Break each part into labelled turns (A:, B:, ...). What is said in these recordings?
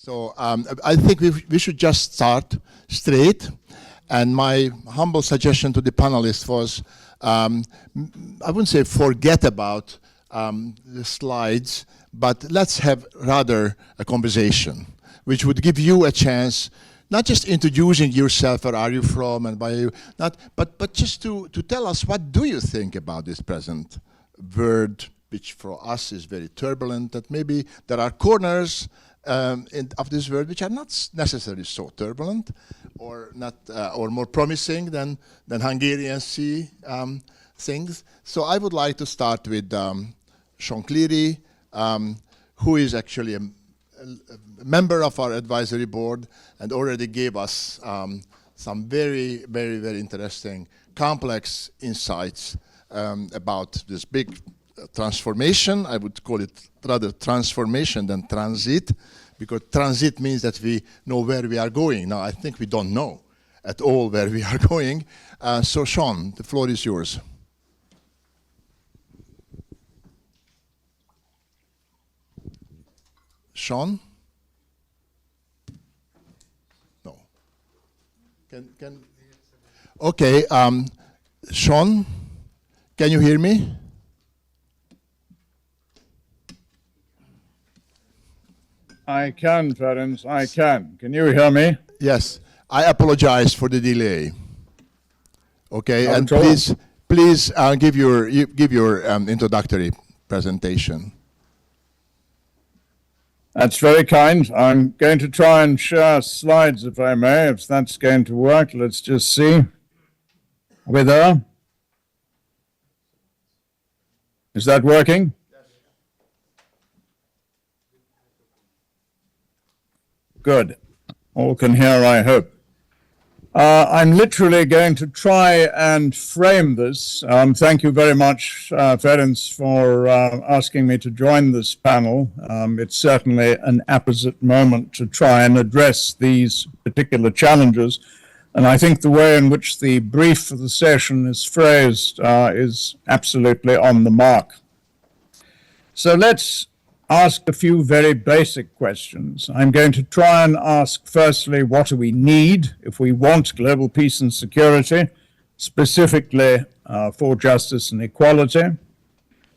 A: So I think we should just start straight. And my humble suggestion to the panelists was, I wouldn't say forget about the slides, but let's have rather a conversation, which would give you a chance, not just introducing yourself, where are you from, and by you, but just to tell us, what do you think about this present world, which for us is very turbulent, that maybe there are corners of this world which are not necessarily so turbulent, or not, or more promising than Hungarians see things. So I would like to start with Sean Cleary, who is actually a member of our advisory board and already gave us some very, very, very interesting, complex insights about this big transformation. I would call it rather transformation than transit, because transit means that we know where we are going. Now, I think we don't know at all where we are going. So, Sean, the floor is yours. Sean? No. Can okay, Sean, can you hear me?
B: I can, Ferenc, I can. Can you hear me?
A: Yes. I apologize for the delay. Okay,
B: Not
A: and
B: at all.
A: please give your introductory presentation.
B: That's very kind. I'm going to try and share slides, if I may, if that's going to work. Let's just see. Are we there? Is that working? Good. All can hear, I hope. I'm literally going to try and frame this. Thank you very much, Ferenc, for asking me to join this panel. It's certainly an apposite moment to try and address these particular challenges. And I think the way in which the brief for the session is phrased is absolutely on the mark. So let's ask a few very basic questions. I'm going to try and ask, firstly, what do we need if we want global peace and security, specifically for justice and equality?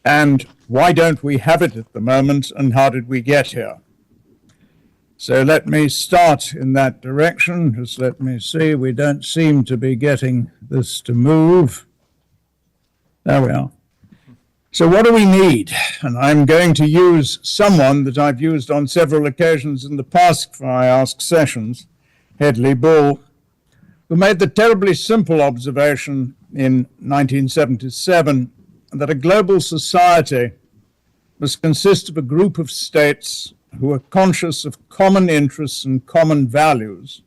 B: And why don't we have it at the moment, and how did we get here? So let me start in that direction. Just let me see. We don't seem to be getting this to move. There we are. So what do we need? And I'm going to use someone that I've used on several occasions in the past for iASK sessions, Hedley Bull, who made the terribly simple observation in 1977 that a global society must consist of a group of states who are conscious of common interests and common values,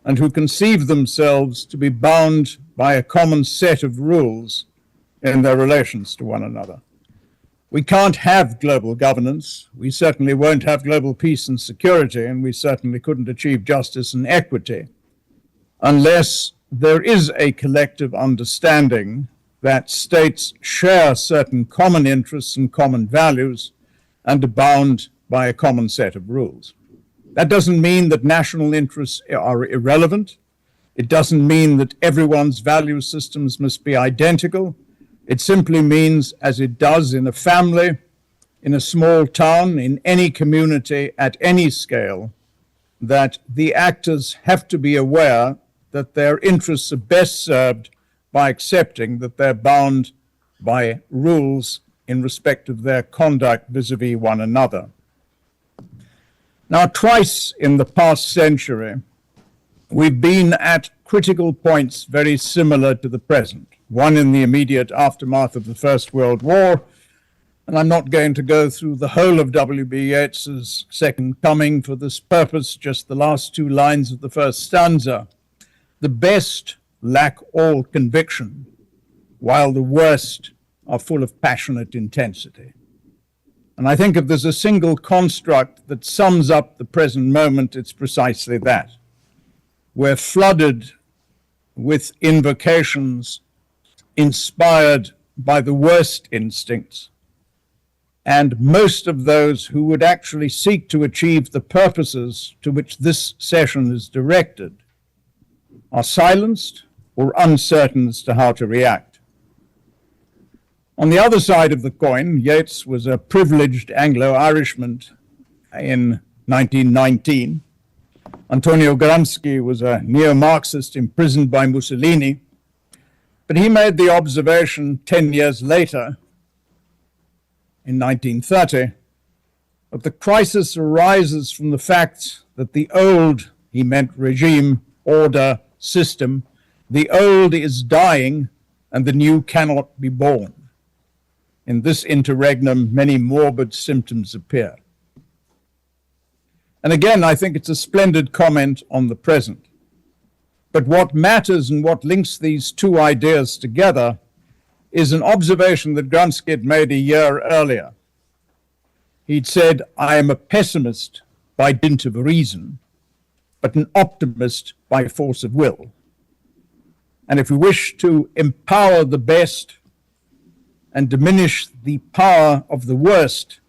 B: and who conceive themselves to be bound by a common set of rules in their relations to one another. We can't have global governance. We certainly won't have global peace and security, and we certainly couldn't achieve justice and equity unless there is a collective understanding that states share certain common interests and common values and are bound by a common set of rules. That doesn't mean that national interests are irrelevant. It doesn't mean that everyone's value systems must be identical. It simply means, as it does in a family, in a small town, in any community, at any scale, that the actors have to be aware that their interests are best served by accepting that they're bound by rules in respect of their conduct vis-a-vis one another. Now, twice in the past century, we've been at critical points very similar to the present. One in the immediate aftermath of the First World War, and I'm not going to go through the whole of W.B. Yeats's Second Coming for this purpose, just the last two lines of the first stanza. The best lack all conviction, while the worst are full of passionate intensity. And I think if there's a single construct that sums up the present moment, it's precisely that. We're flooded with invocations inspired by the worst instincts and most of those who would actually seek to achieve the purposes to which this session is directed are silenced or uncertain as to how to react. On the other side of the coin, Yeats was a privileged Anglo-Irishman in 1919. Antonio Gramsci was a neo-Marxist imprisoned by Mussolini, but he made the observation 10 years later, in 1930, that the crisis arises from the fact that the old, he meant regime, order, system, the old is dying and the new cannot be born. In this interregnum, many morbid symptoms appear. And again, I think it's a splendid comment on the present. But what matters and what links these two ideas together is an observation that Gramsci had made a year earlier. He'd said, I am a pessimist by dint of reason, but an optimist by force of will. And if we wish to empower the best and diminish the power of the worst,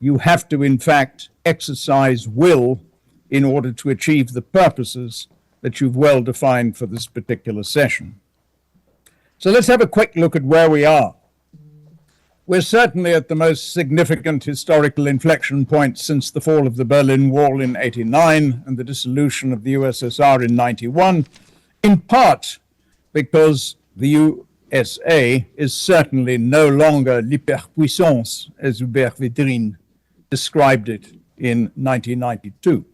B: you have to, in fact, exercise will in order to achieve the purposes that you've well defined for this particular session. So let's have a quick look at where we are. We're certainly at the most significant historical inflection point since the fall of the Berlin Wall in 1989 and the dissolution of the USSR in 1991, in part because the USA is certainly no longer l'hyperpuissance, as Hubert Védrine described it in 1992.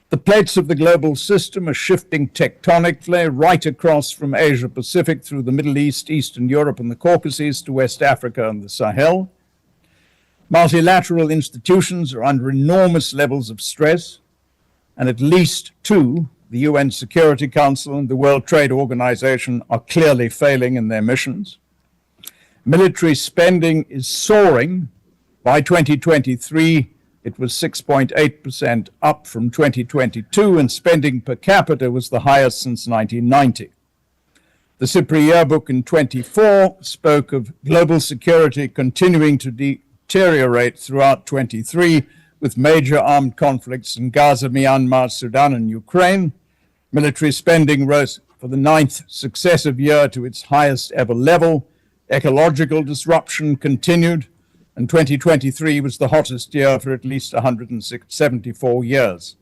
B: The plates of the global system are shifting tectonically right across from Asia Pacific through the Middle East, Eastern Europe and the Caucasus to West Africa and the Sahel. Multilateral institutions are under enormous levels of stress, and at least two, the UN Security Council and the World Trade Organization, are clearly failing in their missions. Military spending is soaring. By 2023, it was 6.8% up from 2022, and spending per capita was the highest since 1990. The Cypri Yearbook in 24 spoke of global security continuing to deteriorate throughout 23, with major armed conflicts in Gaza, Myanmar, Sudan, and Ukraine. Military spending rose for the 9th successive year to its highest ever level. Ecological disruption continued, and 2023 was the hottest year for at least 174 years.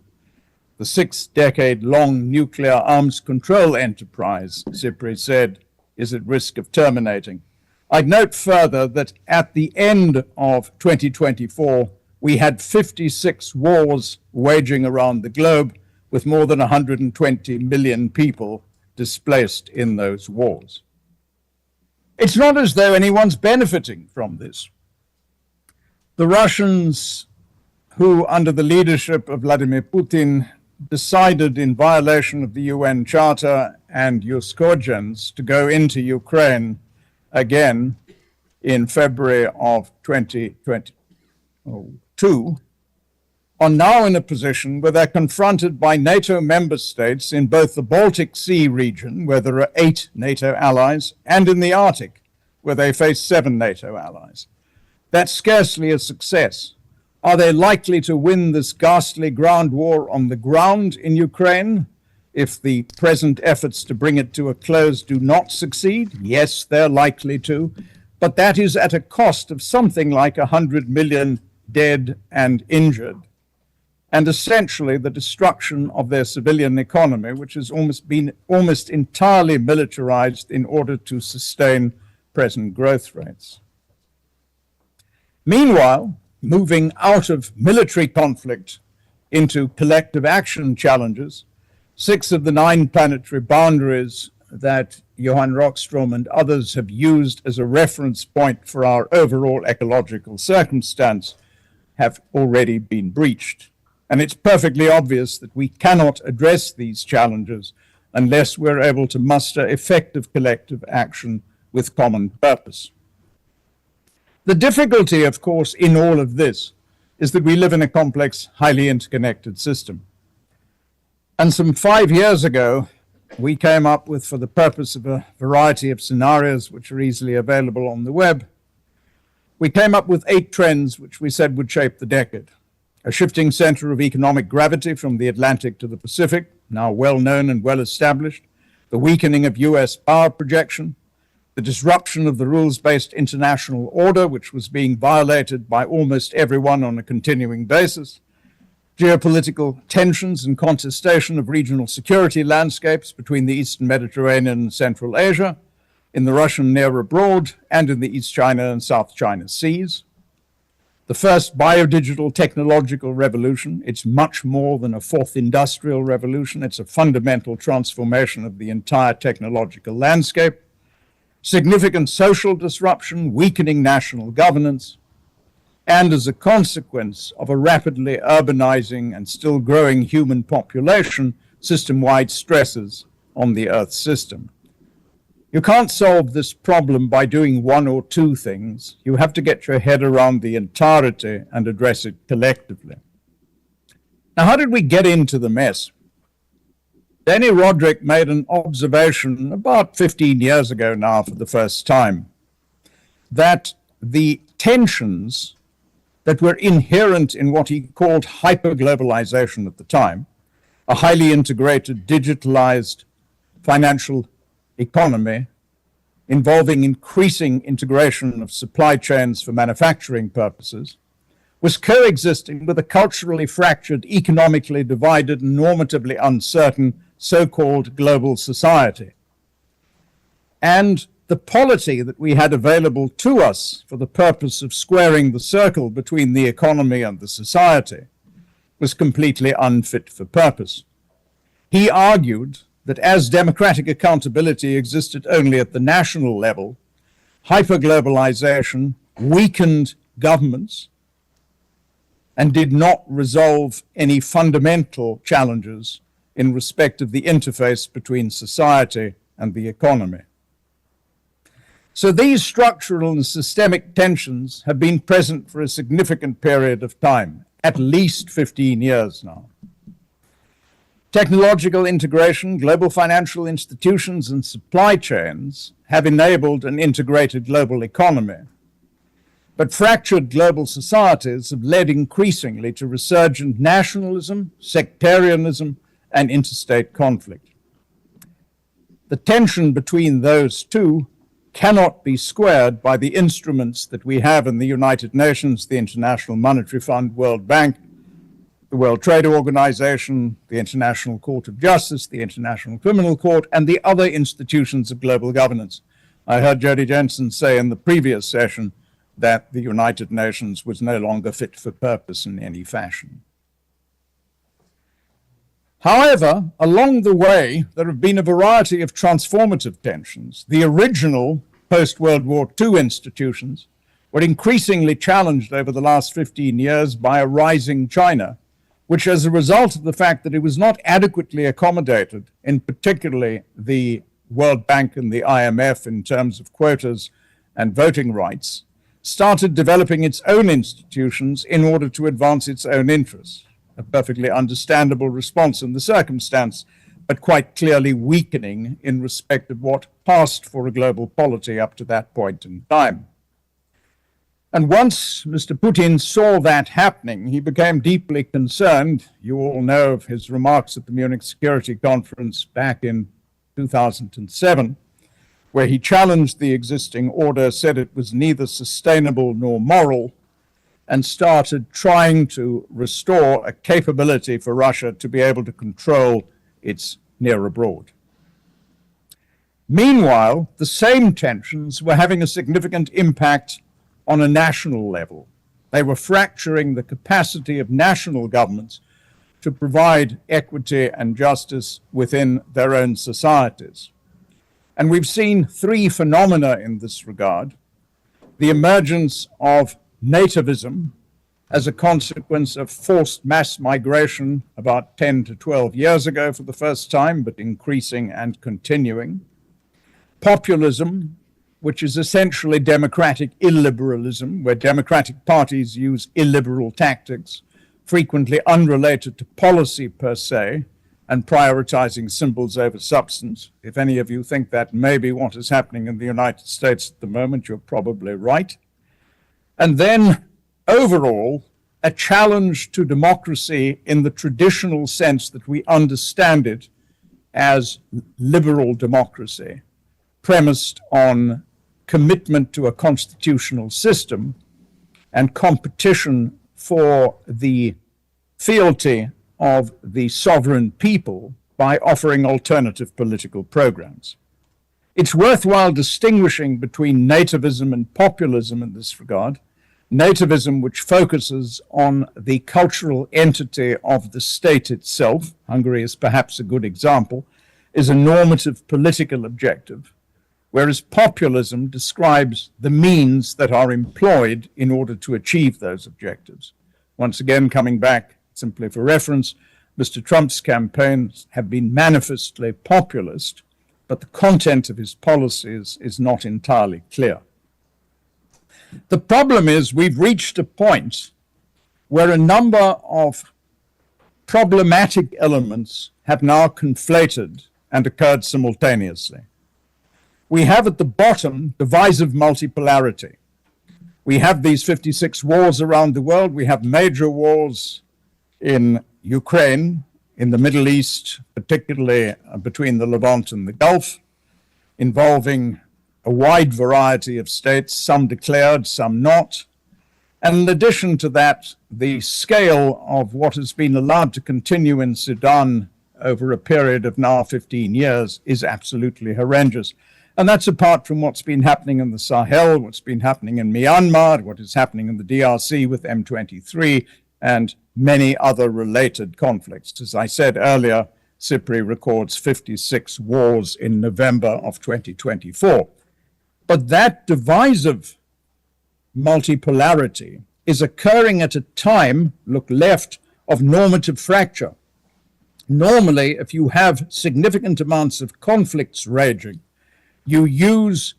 B: The 6-decade-long nuclear arms control enterprise, Cypri said, is at risk of terminating. I'd note further that at the end of 2024, we had 56 wars waging around the globe, with more than 120 million people displaced in those wars. It's not as though anyone's benefiting from this. The Russians, who under the leadership of Vladimir Putin decided in violation of the UN Charter and jus cogens to go into Ukraine again in February of 2022, are now in a position where they're confronted by NATO member states in both the Baltic Sea region, where there are 8 NATO allies, and in the Arctic, where they face 7 NATO allies. That's scarcely a success. Are they likely to win this ghastly ground war on the ground in Ukraine if the present efforts to bring it to a close do not succeed? Yes, they're likely to, but that is at a cost of something like 100 million dead and injured, and essentially the destruction of their civilian economy, which has been almost entirely militarized in order to sustain present growth rates. Meanwhile, moving out of military conflict into collective action challenges, 6 of the 9 planetary boundaries that Johan Rockström and others have used as a reference point for our overall ecological circumstance have already been breached. And it's perfectly obvious that we cannot address these challenges unless we're able to muster effective collective action with common purpose. The difficulty, of course, in all of this is that we live in a complex, highly interconnected system. And some 5 years ago, we came up with, for the purpose of a variety of scenarios which are easily available on the web, we came up with 8 trends which we said would shape the decade. A shifting center of economic gravity from the Atlantic to the Pacific, now well known and well established, the weakening of US power projection, the disruption of the rules-based international order, which was being violated by almost everyone on a continuing basis, geopolitical tensions and contestation of regional security landscapes between the Eastern Mediterranean and Central Asia, in the Russian near abroad, and in the East China and South China Seas. The first biodigital technological revolution. It's much more than a fourth industrial revolution. It's a fundamental transformation of the entire technological landscape. Significant social disruption, weakening national governance, and as a consequence of a rapidly urbanizing and still growing human population, system-wide stresses on the Earth system. You can't solve this problem by doing one or two things. You have to get your head around the entirety and address it collectively. Now, how did we get into the mess? Danny Roderick made an observation about 15 years ago now for the first time, that the tensions that were inherent in what he called hyperglobalization at the time, a highly integrated, digitalized financial economy involving increasing integration of supply chains for manufacturing purposes, was coexisting with a culturally fractured, economically divided, and normatively uncertain so-called global society. And the polity that we had available to us for the purpose of squaring the circle between the economy and the society was completely unfit for purpose. He argued that as democratic accountability existed only at the national level, hyperglobalization weakened governments and did not resolve any fundamental challenges in respect of the interface between society and the economy. So these structural and systemic tensions have been present for a significant period of time, at least 15 years now. Technological integration, global financial institutions, and supply chains have enabled an integrated global economy. But fractured global societies have led increasingly to resurgent nationalism, sectarianism, and interstate conflict. The tension between those two cannot be squared by the instruments that we have in the United Nations, the International Monetary Fund, World Bank, the World Trade Organization, the International Court of Justice, the International Criminal Court, and the other institutions of global governance. I heard Jody Jensen say in the previous session that the United Nations was no longer fit for purpose in any fashion. However, along the way, there have been a variety of transformative tensions. The original post-World War II institutions were increasingly challenged over the last 15 years by a rising China, which, as a result of the fact that it was not adequately accommodated, in particularly the World Bank and the IMF in terms of quotas and voting rights, started developing its own institutions in order to advance its own interests. A perfectly understandable response in the circumstance, but quite clearly weakening in respect of what passed for a global polity up to that point in time. And once Mr. Putin saw that happening, he became deeply concerned. You all know of his remarks at the Munich Security Conference back in 2007, where he challenged the existing order, said it was neither sustainable nor moral, and started trying to restore a capability for Russia to be able to control its near abroad. Meanwhile, the same tensions were having a significant impact on a national level. They were fracturing the capacity of national governments to provide equity and justice within their own societies. And we've seen 3 phenomena in this regard: the emergence of nativism as a consequence of forced mass migration about 10 to 12 years ago for the first time, but increasing and continuing. Populism, which is essentially democratic illiberalism, where democratic parties use illiberal tactics, frequently unrelated to policy per se, and prioritizing symbols over substance. If any of you think that may be what is happening in the United States at the moment, you're probably right. And then overall, a challenge to democracy in the traditional sense that we understand it as liberal democracy, premised on commitment to a constitutional system and competition for the fealty of the sovereign people by offering alternative political programs. It's worthwhile distinguishing between nativism and populism in this regard. Nativism, which focuses on the cultural entity of the state itself, Hungary is perhaps a good example, is a normative political objective, whereas populism describes the means that are employed in order to achieve those objectives. Once again, coming back simply for reference, Mr. Trump's campaigns have been manifestly populist, but the content of his policies is not entirely clear. The problem is we've reached a point where a number of problematic elements have now conflated and occurred simultaneously. We have at the bottom divisive multipolarity. We have these 56 wars around the world. We have major wars in Ukraine, in the Middle East, particularly between the Levant and the Gulf, involving a wide variety of states, some declared, some not. And in addition to that, the scale of what has been allowed to continue in Sudan over a period of now 15 years is absolutely horrendous. And that's apart from what's been happening in the Sahel, what's been happening in Myanmar, what is happening in the DRC with M23, and many other related conflicts. As I said earlier, CIPRI records 56 wars in November of 2024. But that divisive multipolarity is occurring at a time, look left, of normative fracture. Normally, if you have significant amounts of conflicts raging, you use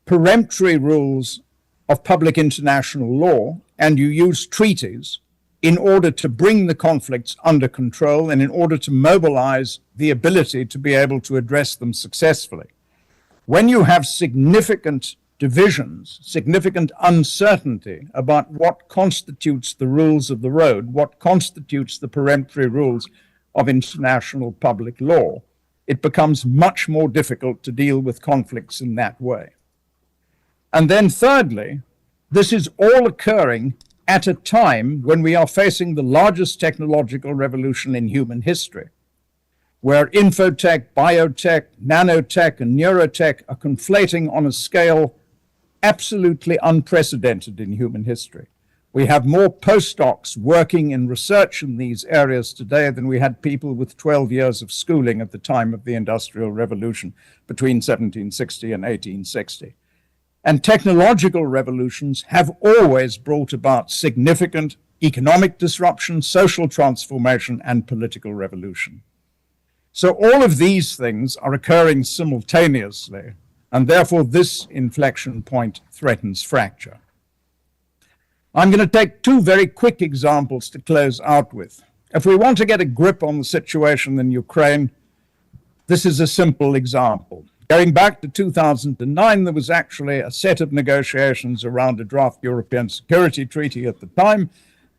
B: peremptory rules of public international law and you use treaties in order to bring the conflicts under control and in order to mobilize the ability to be able to address them successfully. When you have significant divisions, significant uncertainty about what constitutes the rules of the road, what constitutes the peremptory rules of international public law, it becomes much more difficult to deal with conflicts in that way. And then thirdly, this is all occurring at a time when we are facing the largest technological revolution in human history, where infotech, biotech, nanotech, and neurotech are conflating on a scale absolutely unprecedented in human history. We have more postdocs working in research in these areas today than we had people with 12 years of schooling at the time of the Industrial Revolution between 1760 and 1860. And technological revolutions have always brought about significant economic disruption, social transformation, and political revolution. So all of these things are occurring simultaneously, and therefore this inflection point threatens fracture. I'm going to take two very quick examples to close out with. If we want to get a grip on the situation in Ukraine, this is a simple example. Going back to 2009, there was actually a set of negotiations around a draft European Security Treaty at the time,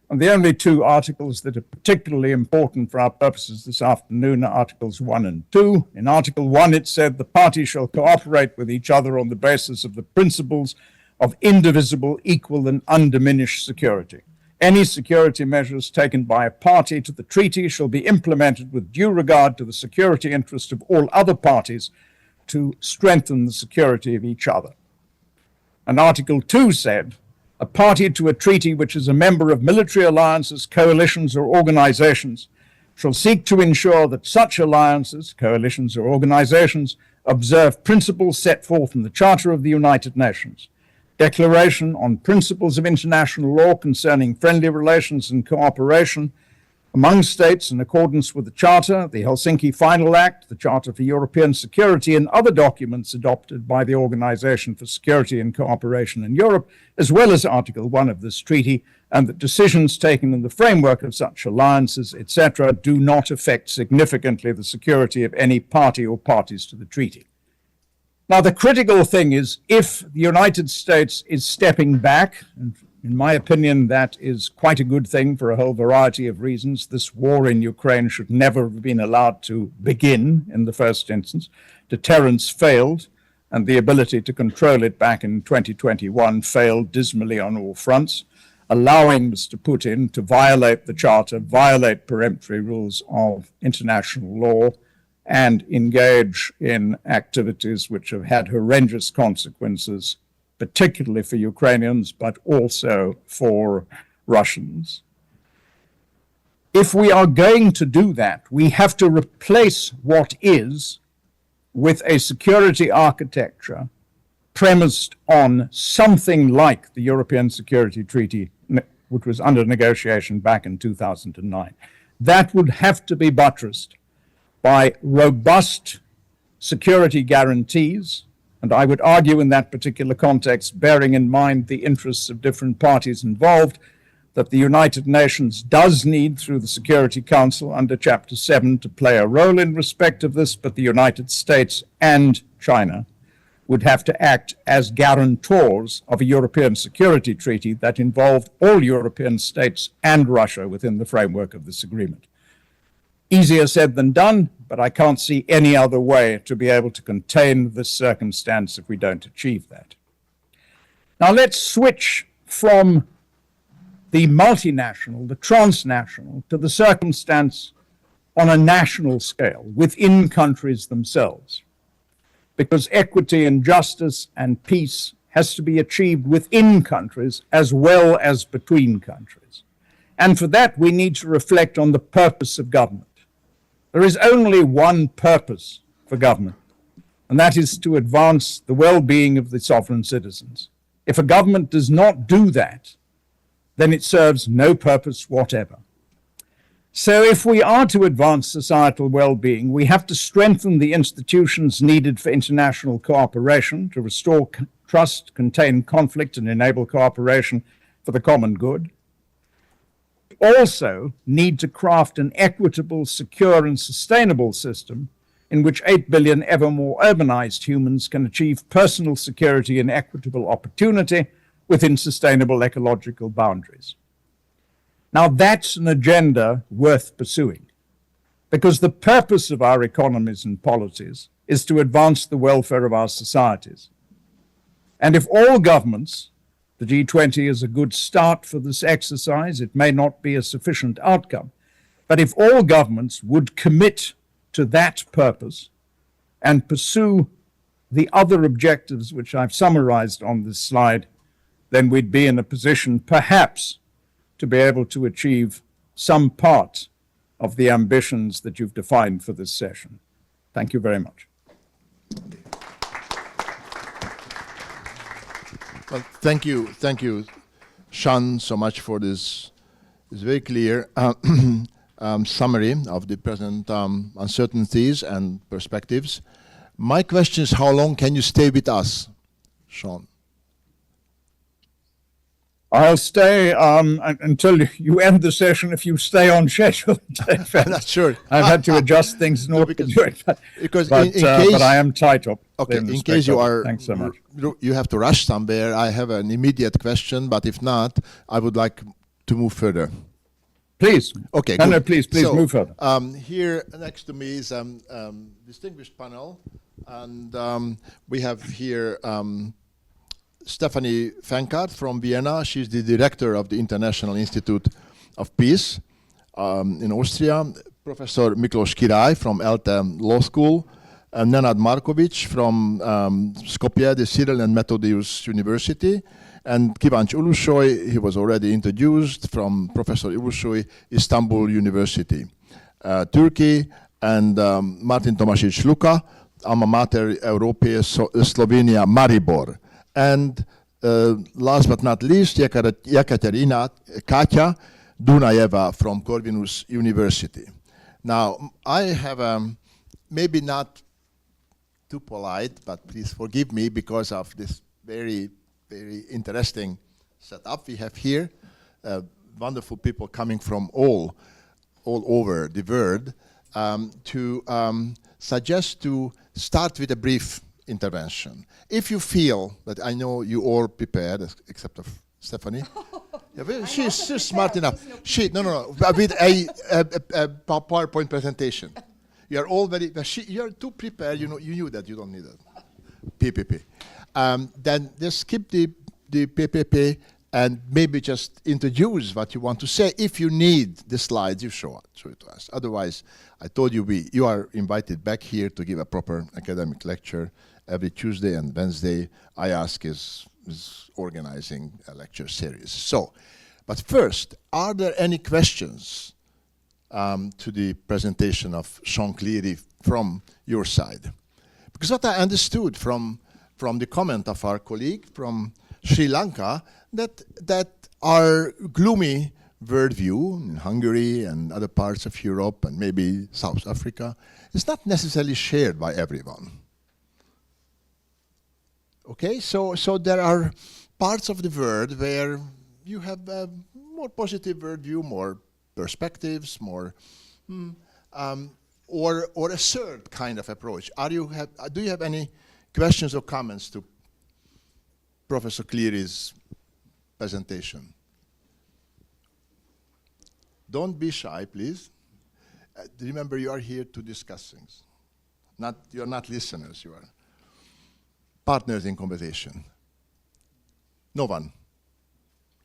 B: and the only two articles that are particularly important for our purposes this afternoon are Articles 1 and 2. In Article 1, it said the parties shall cooperate with each other on the basis of the principles of indivisible, equal, and undiminished security. Any security measures taken by a party to the treaty shall be implemented with due regard to the security interest of all other parties to strengthen the security of each other. And Article 2 said, a party to a treaty which is a member of military alliances, coalitions, or organizations shall seek to ensure that such alliances, coalitions, or organizations observe principles set forth in the Charter of the United Nations, Declaration on Principles of International Law concerning friendly relations and cooperation among states in accordance with the Charter, the Helsinki Final Act, the Charter for European Security, and other documents adopted by the Organization for Security and Cooperation in Europe, as well as Article 1 of this treaty, and that decisions taken in the framework of such alliances, etc., do not affect significantly the security of any party or parties to the treaty. Now, the critical thing is if the United States is stepping back, and in my opinion, that is quite a good thing for a whole variety of reasons. This war in Ukraine should never have been allowed to begin in the first instance. Deterrence failed, and the ability to control it back in 2021 failed dismally on all fronts, allowing Mr. Putin to violate the Charter, violate peremptory rules of international law, and engage in activities which have had horrendous consequences, particularly for Ukrainians, but also for Russians. If we are going to do that, we have to replace what is with a security architecture premised on something like the European Security Treaty, which was under negotiation back in 2009. That would have to be buttressed by robust security guarantees, and I would argue in that particular context, bearing in mind the interests of different parties involved, that the United Nations does need, through the Security Council under Chapter 7, to play a role in respect of this, but the United States and China would have to act as guarantors of a European security treaty that involved all European states and Russia within the framework of this agreement. Easier said than done, but I can't see any other way to be able to contain this circumstance if we don't achieve that. Now let's switch from the multinational, the transnational, to the circumstance on a national scale within countries themselves. Because equity and justice and peace has to be achieved within countries as well as between countries. And for that, we need to reflect on the purpose of government. There is only one purpose for government, and that is to advance the well-being of the sovereign citizens. If a government does not do that, then it serves no purpose whatever. So if we are to advance societal well-being, we have to strengthen the institutions needed for international cooperation to restore trust, contain conflict, and enable cooperation for the common good. Also need to craft an equitable, secure, and sustainable system in which 8 billion ever more urbanized humans can achieve personal security and equitable opportunity within sustainable ecological boundaries. Now that's an agenda worth pursuing, because the purpose of our economies and policies is to advance the welfare of our societies. And if all governments, the G20 is a good start for this exercise. It may not be a sufficient outcome, but if all governments would commit to that purpose and pursue the other objectives which I've summarized on this slide, then we'd be in a position perhaps to be able to achieve some part of the ambitions that you've defined for this session. Thank you very much.
A: Well, thank you, Sean, so much for this very clear summary of the present uncertainties and perspectives. My question is, how long can you stay with us, Sean?
B: I'll stay until you end the session if you stay on schedule.
A: I'm not sure.
B: I've had to adjust things in order to do it. But I am tight up.
A: Okay, in case you are,
B: thanks so much.
A: You have to rush somewhere. I have an immediate question, but if not, I would like to move further.
B: Please.
A: Okay.
B: No, please
A: so,
B: move further.
A: Here next to me is distinguished panel, and we have here Stephanie Fenkart from Vienna. She's the director of the International Institute of Peace in Austria. Professor Miklós Király from ELTE Law School. Nenad Markovikj from Skopje, the Cyril and Methodius University. And Kıvanç Ulusoy, he was already introduced, from Professor Ulusoy, Istanbul University, Turkey. And Martin Tomažič Luka, Alma Mater Europe, Slovenia, Maribor. And last but not least, Jekatyerina Katya Dunajeva from Corvinus University. Now, I have maybe not too polite, but please forgive me because of this very, very interesting setup we have here. Wonderful people coming from all over the world, to suggest to start with a brief intervention. If you feel that, I know you all prepared, except of Stephanie. Yeah, but she's smart enough. With a PowerPoint presentation. You are all very, you are too prepared, you knew that you don't need it. PPP. Then just skip the PPP and maybe just introduce what you want to say. If you need the slides, you show it to us. Otherwise, I told you you are invited back here to give a proper academic lecture every Tuesday and Wednesday. iASK is organizing a lecture series. So, but first, are there any questions to the presentation of Sean Cleary from your side? Because what I understood from the comment of our colleague from Sri Lanka, that our gloomy worldview in Hungary and other parts of Europe and maybe South Africa is not necessarily shared by everyone. Okay, so there are parts of the world where you have a more positive worldview, more perspectives, more, or a third kind of approach. Do you have any questions or comments to Professor Cleary's presentation? Don't be shy, please. Remember, you are here to discuss things. You're not listeners, you are partners in conversation. No one?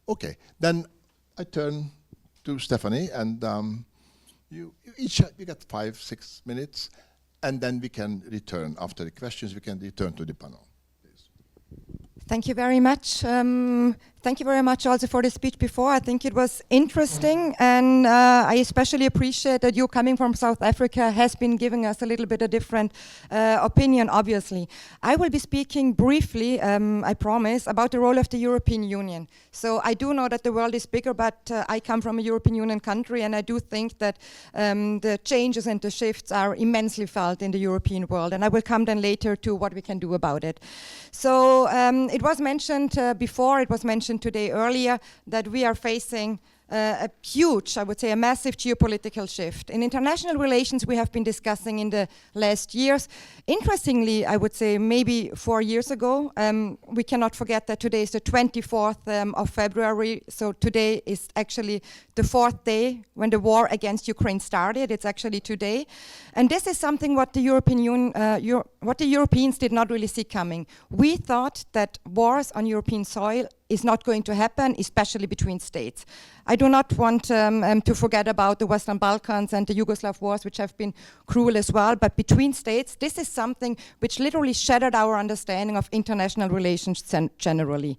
A: Okay, then I turn to Stephanie, and you got 5-6 minutes, and then we can return after the questions. We can return to the panel. Please.
C: Thank you very much. Thank you very much also for the speech before. I think it was interesting, and I especially appreciate that you coming from South Africa has been giving us a little bit of different opinion, obviously. I will be speaking briefly, I promise, about the role of the European Union. So I do know that the world is bigger, but I come from a European Union country, and I do think that the changes and the shifts are immensely felt in the European world, and I will come then later to what we can do about it. So it was mentioned before, it was mentioned today earlier, that we are facing a huge, I would say, a massive geopolitical shift. In international relations, we have been discussing in the last years. Interestingly, I would say maybe 4 years ago, we cannot forget that today is the 24th of February, so today is actually the 4th day when the war against Ukraine started. It's actually today. And this is something what the what the Europeans did not really see coming. We thought that wars on European soil is not going to happen, especially between states. I do not want to forget about the Western Balkans and the Yugoslav wars, which have been cruel as well, but between states, this is something which literally shattered our understanding of international relations generally.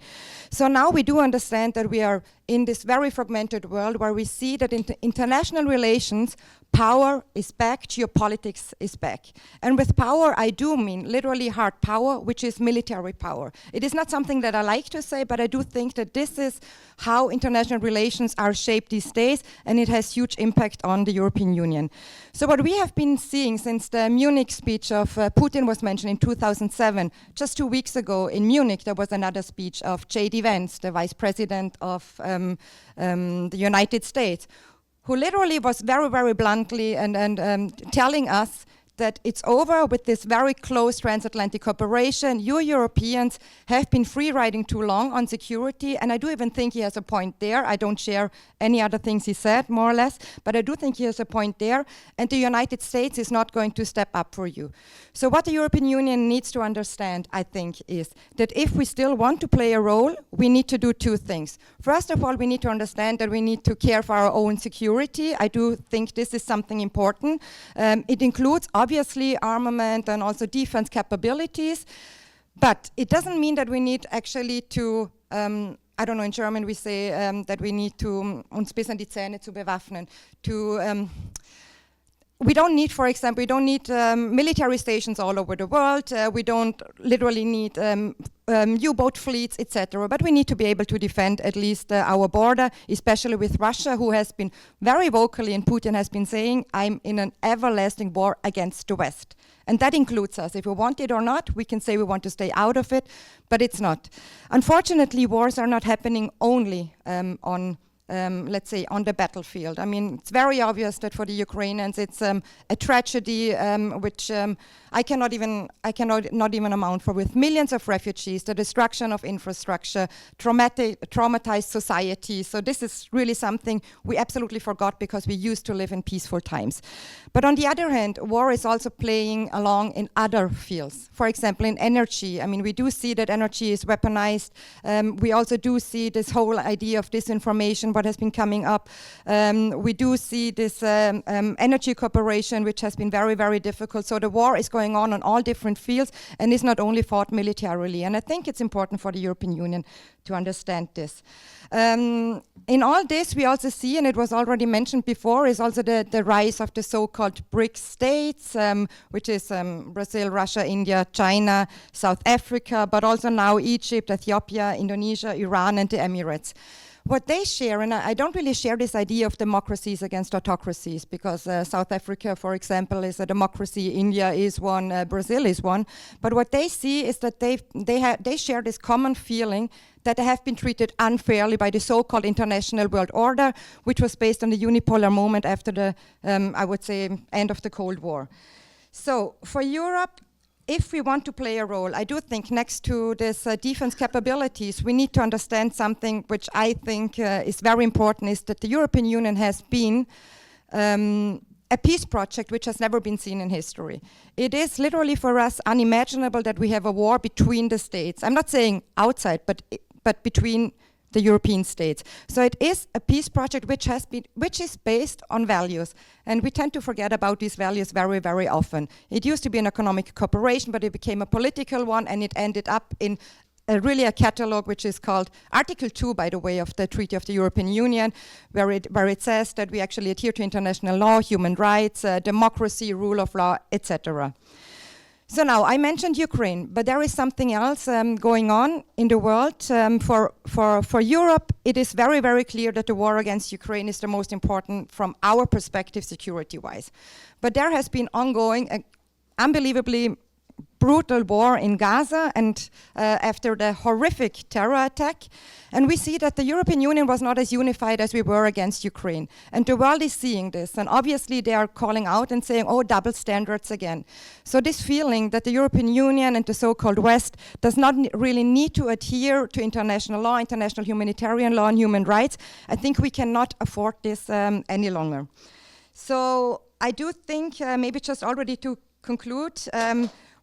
C: So now we do understand that we are in this very fragmented world where we see that in international relations, power is back, geopolitics is back. And with power, I do mean literally hard power, which is military power. It is not something that I like to say, but I do think that this is how international relations are shaped these days, and it has huge impact on the European Union. So what we have been seeing since the Munich speech of Putin was mentioned in 2007, just 2 weeks ago in Munich, there was another speech of J.D. Vance, the Vice President of the United States, who literally was very, very bluntly and telling us that it's over with this very close transatlantic cooperation. You Europeans have been free riding too long on security, and I do even think he has a point there. I don't share any other things he said, more or less, but I do think he has a point there, and the United States is not going to step up for you. So what the European Union needs to understand, I think, is that if we still want to play a role, we need to do two things. First of all, we need to understand that we need to care for our own security. I do think this is something important. It includes, obviously, armament and also defense capabilities, but it doesn't mean that we need actually to, I don't know, in German we say that we need to uns bis an die Zähne zu bewaffnen, we don't need, for example, we don't need military stations all over the world. We don't literally need U-boat fleets, etc. But we need to be able to defend at least our border, especially with Russia, who has been very vocally, and Putin has been saying, I'm in an everlasting war against the West. And that includes us. If we want it or not, we can say we want to stay out of it, but it's not. Unfortunately, wars are not happening only on let's say, on the battlefield. I mean, it's very obvious that for the Ukrainians, it's a tragedy which I cannot even amount for, with millions of refugees, the destruction of infrastructure, traumatized society. So this is really something we absolutely forgot because we used to live in peaceful times. But on the other hand, war is also playing along in other fields. For example, in energy. I mean, we do see that energy is weaponized. We also do see this whole idea of disinformation, what has been coming up. We do see this energy cooperation, which has been very, very difficult. So the war is going on all different fields and is not only fought militarily. And I think it's important for the European Union to understand this. In all this, we also see, and it was already mentioned before, is also the rise of the so-called BRICS states, which is Brazil, Russia, India, China, South Africa, but also now Egypt, Ethiopia, Indonesia, Iran, and the Emirates. What they share, and I don't really share this idea of democracies against autocracies, because South Africa, for example, is a democracy, India is one, Brazil is one. But what they see is that they share this common feeling that they have been treated unfairly by the so-called international world order, which was based on the unipolar moment after the, I would say, end of the Cold War. So for Europe, if we want to play a role, I do think next to this defense capabilities, we need to understand something which I think is very important, is that the European Union has been a peace project which has never been seen in history. It is literally for us unimaginable that we have a war between the states. I'm not saying outside, but between the European states. So it is a peace project which is based on values, and we tend to forget about these values very, very often. It used to be an economic cooperation, but it became a political one, and it ended up in really a catalogue which is called Article 2, by the way, of the Treaty of the European Union, where it says that we actually adhere to international law, human rights, democracy, rule of law, etc. So now, I mentioned Ukraine, but there is something else going on in the world. For Europe, it is very, very clear that the war against Ukraine is the most important from our perspective, security-wise. But there has been ongoing, unbelievably brutal war in Gaza and after the horrific terror attack. And we see that the European Union was not as unified as we were against Ukraine. And the world is seeing this. And obviously they are calling out and saying, oh, double standards again. So this feeling that the European Union and the so-called West does not really need to adhere to international law, international humanitarian law and human rights, I think we cannot afford this any longer. So I do think, maybe just already to conclude,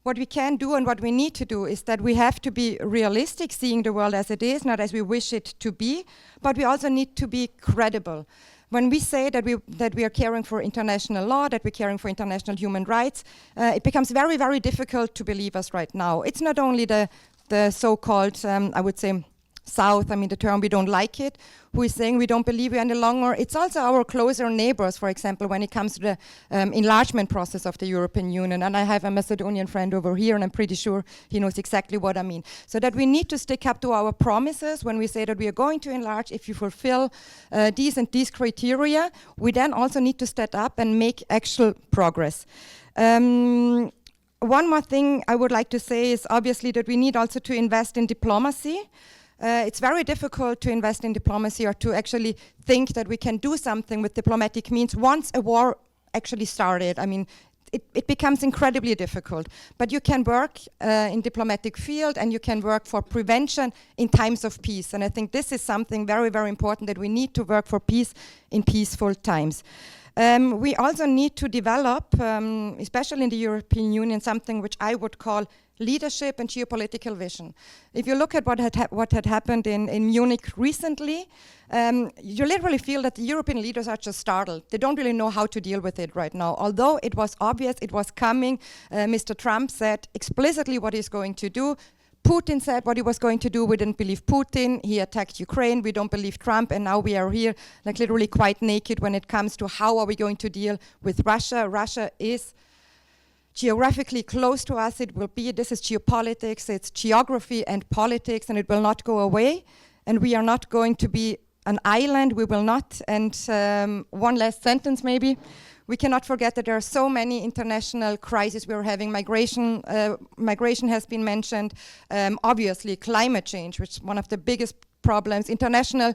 C: what we can do and what we need to do is that we have to be realistic, seeing the world as it is, not as we wish it to be, but we also need to be credible. When we say that we are caring for international law, that we're caring for international human rights, it becomes very, very difficult to believe us right now. It's not only the so-called, I would say, South, I mean the term, we don't like it, who is saying we don't believe you any longer. It's also our closer neighbors, for example, when it comes to the enlargement process of the European Union. And I have a Macedonian friend over here, and I'm pretty sure he knows exactly what I mean. So that we need to stick up to our promises when we say that we are going to enlarge. If you fulfill these and these criteria, we then also need to step up and make actual progress. One more thing I would like to say is obviously that we need also to invest in diplomacy. It's very difficult to invest in diplomacy or to actually think that we can do something with diplomatic means once a war actually started. I mean, it becomes incredibly difficult. But you can work in diplomatic field and you can work for prevention in times of peace. And I think this is something very, very important, that we need to work for peace in peaceful times. We also need to develop, especially in the European Union, something which I would call leadership and geopolitical vision. If you look at what had happened in Munich recently, you literally feel that the European leaders are just startled. They don't really know how to deal with it right now. Although it was obvious, it was coming. Mr. Trump said explicitly what he's going to do. Putin said what he was going to do. We didn't believe Putin. He attacked Ukraine. We don't believe Trump. And now we are here, like literally quite naked when it comes to how are we going to deal with Russia. Russia is geographically close to us. It will be, this is geopolitics, it's geography and politics, and it will not go away. And we are not going to be an island, we will not. And one last sentence maybe. we cannot forget that there are so many international crises we are having. Migration has been mentioned. Obviously, climate change, which is one of the biggest problems, international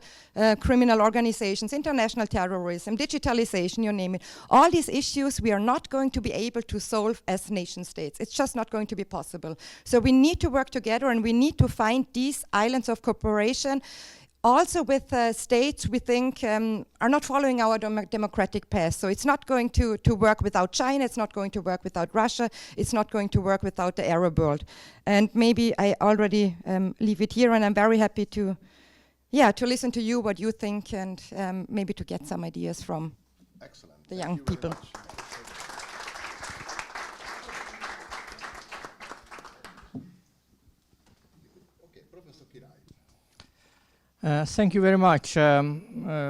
C: criminal organizations, international terrorism, digitalization, you name it. All these issues we are not going to be able to solve as nation states. It's just not going to be possible. So we need to work together, and we need to find these islands of cooperation, also with states we think are not following our democratic path. So it's not going to work without China, it's not going to work without Russia, it's not going to work without the Arab world. And maybe I already leave it here, and I'm very happy to listen to you, what you think, and maybe to get some ideas from the young people.
A: Okay, Professor Király.
D: Thank you very much.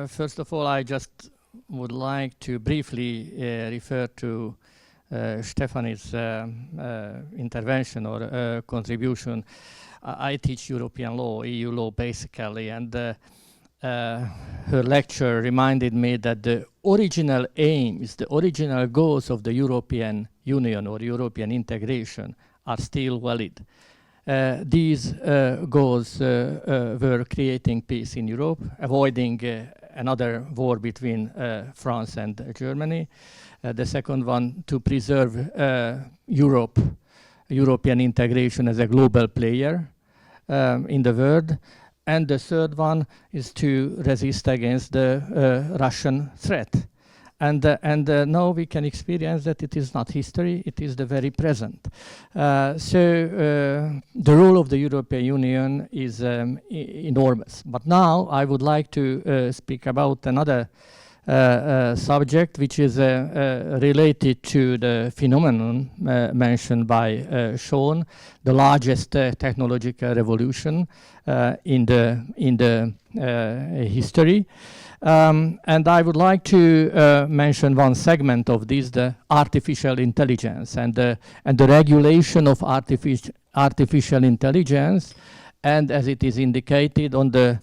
D: First of all, I just would like to briefly refer to Stefani's intervention or contribution. I teach European law, EU law basically, and her lecture reminded me that the original aims, the original goals of the European Union or European integration are still valid. These goals were creating peace in Europe, avoiding another war between France and Germany. The second one, to preserve European integration as a global player in the world. And the third one is to resist against the Russian threat. And now we can experience that it is not history, it is the very present. So the role of the European Union is enormous. But now I would like to speak about another subject, which is related to the phenomenon mentioned by Sean, the largest technological revolution in the history. And I would like to mention one segment of this, the artificial intelligence and the regulation of artificial intelligence. And as it is indicated on the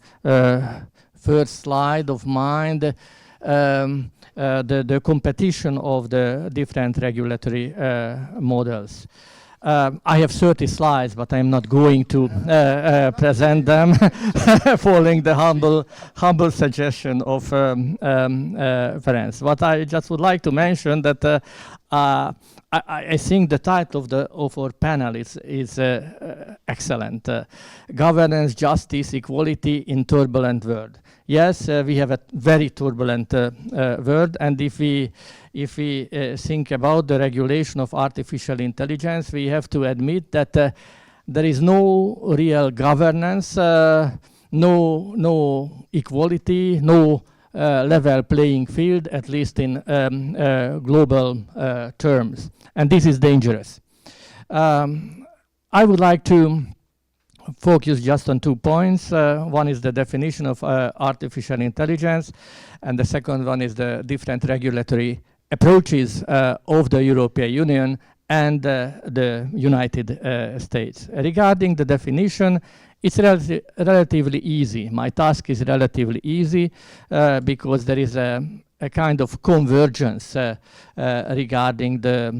D: first slide of mine, the competition of the different regulatory models. I have 30 slides, but I'm not going to present them, following the humble suggestion of Ferenc. What I just would like to mention that I think the title of our panel is excellent. Governance, Justice, Equality in Turbulent World. Yes, we have a very turbulent world, and if we think about the regulation of artificial intelligence, we have to admit that there is no real governance, no equality, no level playing field, at least in global terms, and this is dangerous. I would like to focus just on 2 points. One is the definition of artificial intelligence, and the second one is the different regulatory approaches of the European Union and the United States. Regarding the definition, it's relatively easy. My task is relatively easy because there is a kind of convergence regarding the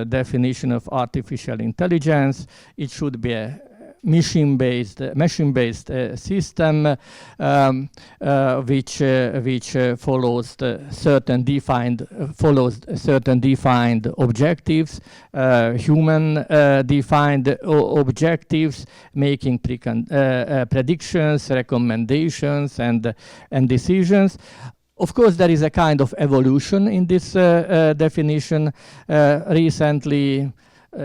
D: definition of artificial intelligence. It should be a machine-based system which follows certain defined objectives, human defined objectives, making predictions, recommendations, and decisions. Of course, there is a kind of evolution in this definition. Recently,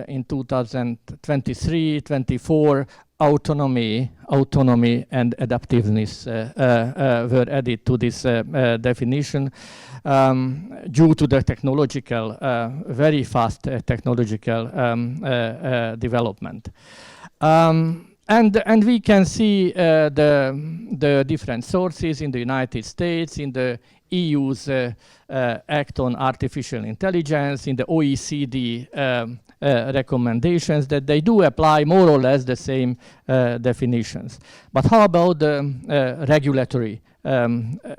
D: in 2023-24, autonomy and adaptiveness were added to this definition due to the very fast technological development. And we can see the different sources in the United States, in the EU's Act on Artificial Intelligence, in the OECD recommendations, that they do apply more or less the same definitions. But how about the regulatory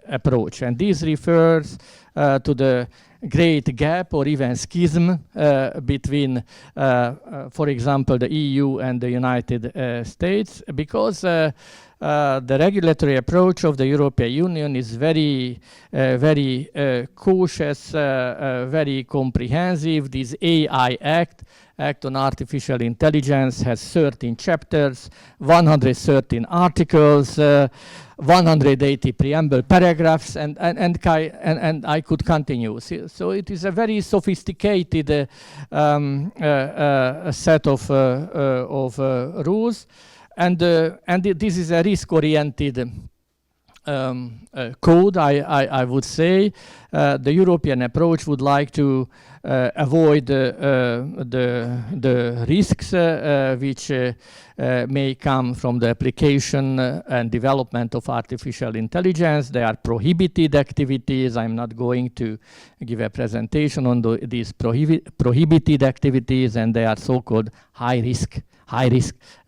D: approach. And this refers to the great gap or even schism between, for example, the EU and the United States, because the regulatory approach of the European Union is very cautious, very comprehensive. This Act on Artificial Intelligence has 13 chapters, 113 articles, 180 preamble paragraphs, and I could continue. So it is a very sophisticated set of rules. And this is a risk-oriented code, I would say. The European approach would like to avoid the risks which may come from the application and development of artificial intelligence. They are prohibited activities. I'm not going to give a presentation on these prohibited activities, and they are so-called high-risk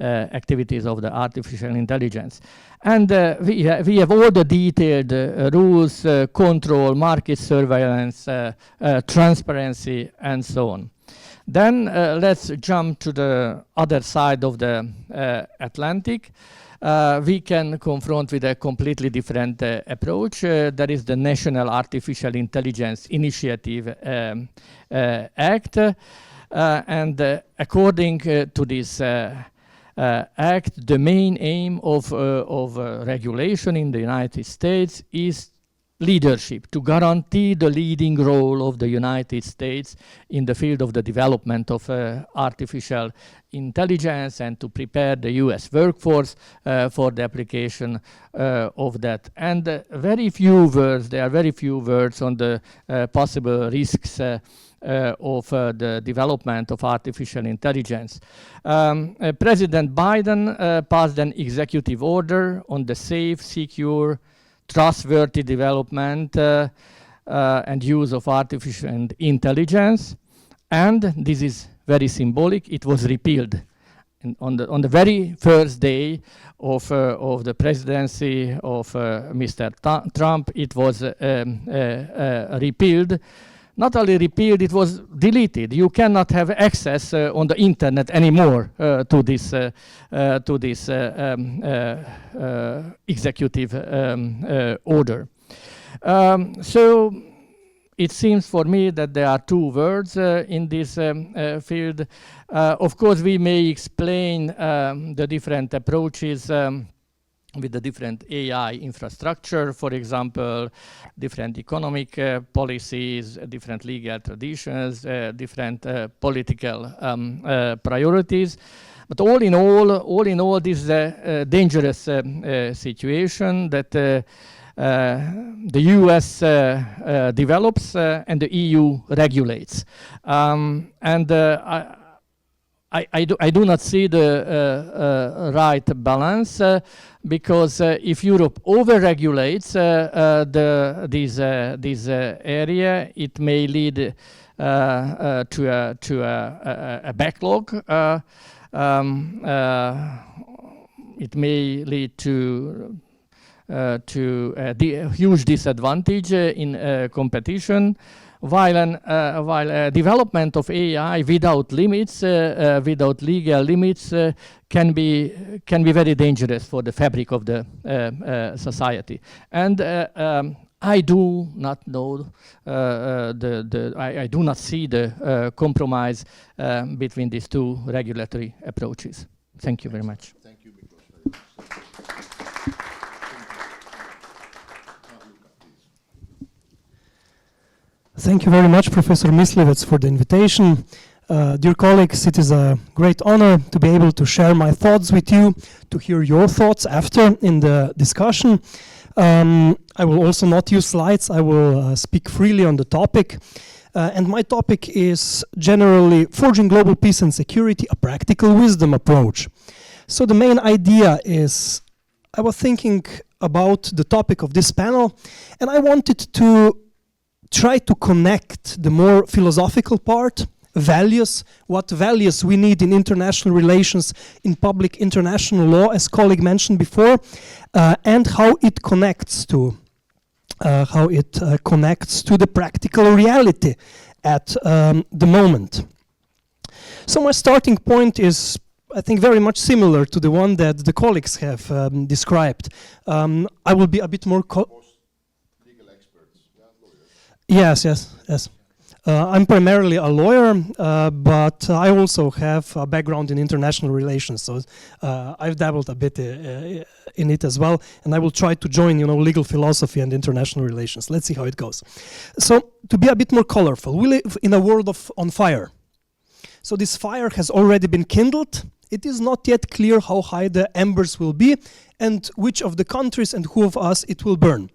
D: activities of the artificial intelligence. And we have all the detailed rules, control, market surveillance, transparency, and so on. Then let's jump to the other side of the Atlantic. We can confront with a completely different approach. That is the National Artificial Intelligence Initiative Act. And according to this Act, the main aim of regulation in the United States is leadership, to guarantee the leading role of the United States in the field of the development of artificial intelligence, and to prepare the US workforce for the application of that. And there are very few words on the possible risks of the development of artificial intelligence. President Biden passed an executive order on the safe, secure, trustworthy development and use of artificial intelligence, and this is very symbolic. It was repealed on the very first day of the presidency of Mr. Trump. It was repealed. Not only repealed, it was deleted. You cannot have access on the internet anymore to this executive order. So it seems for me that there are two words in this field. Of course, we may explain the different approaches with the different AI infrastructure, for example, different economic policies, different legal traditions, different political priorities. But all in all, this is a dangerous situation that the US develops and the EU regulates. I do not see the right balance because if Europe over-regulates this area, it may lead to a backlog. It may lead to a huge disadvantage in competition. While development of AI without limits, without legal limits, can be very dangerous for the fabric of the society. And I do not know I do not see the compromise between these two regulatory approaches. Thank you very much.
A: Thank you, Miklós.
E: Thank you very much, Professor Miszlivetz, for the invitation. Dear colleagues, it is a great honor to be able to share my thoughts with you, to hear your thoughts after in the discussion. I will also not use slides. I will speak freely on the topic. And my topic is generally forging global peace and security, a practical wisdom approach. So the main idea is, I was thinking about the topic of this panel, and I wanted to try to connect the more philosophical part values, what values we need in international relations, in public international law, as colleague mentioned before, and how it connects to the practical reality at the moment. So my starting point is, I think, very much similar to the one that the colleagues have described. I will be a bit more
A: Legal experts, lawyers.
E: Yes. I'm primarily a lawyer, but I also have a background in international relations, so I've dabbled a bit in it as well, and I will try to join, legal philosophy and international relations. Let's see how it goes. So, to be a bit more colorful, we live in a world on fire. So this fire has already been kindled. It is not yet clear how high the embers will be and which of the countries and who of us it will burn.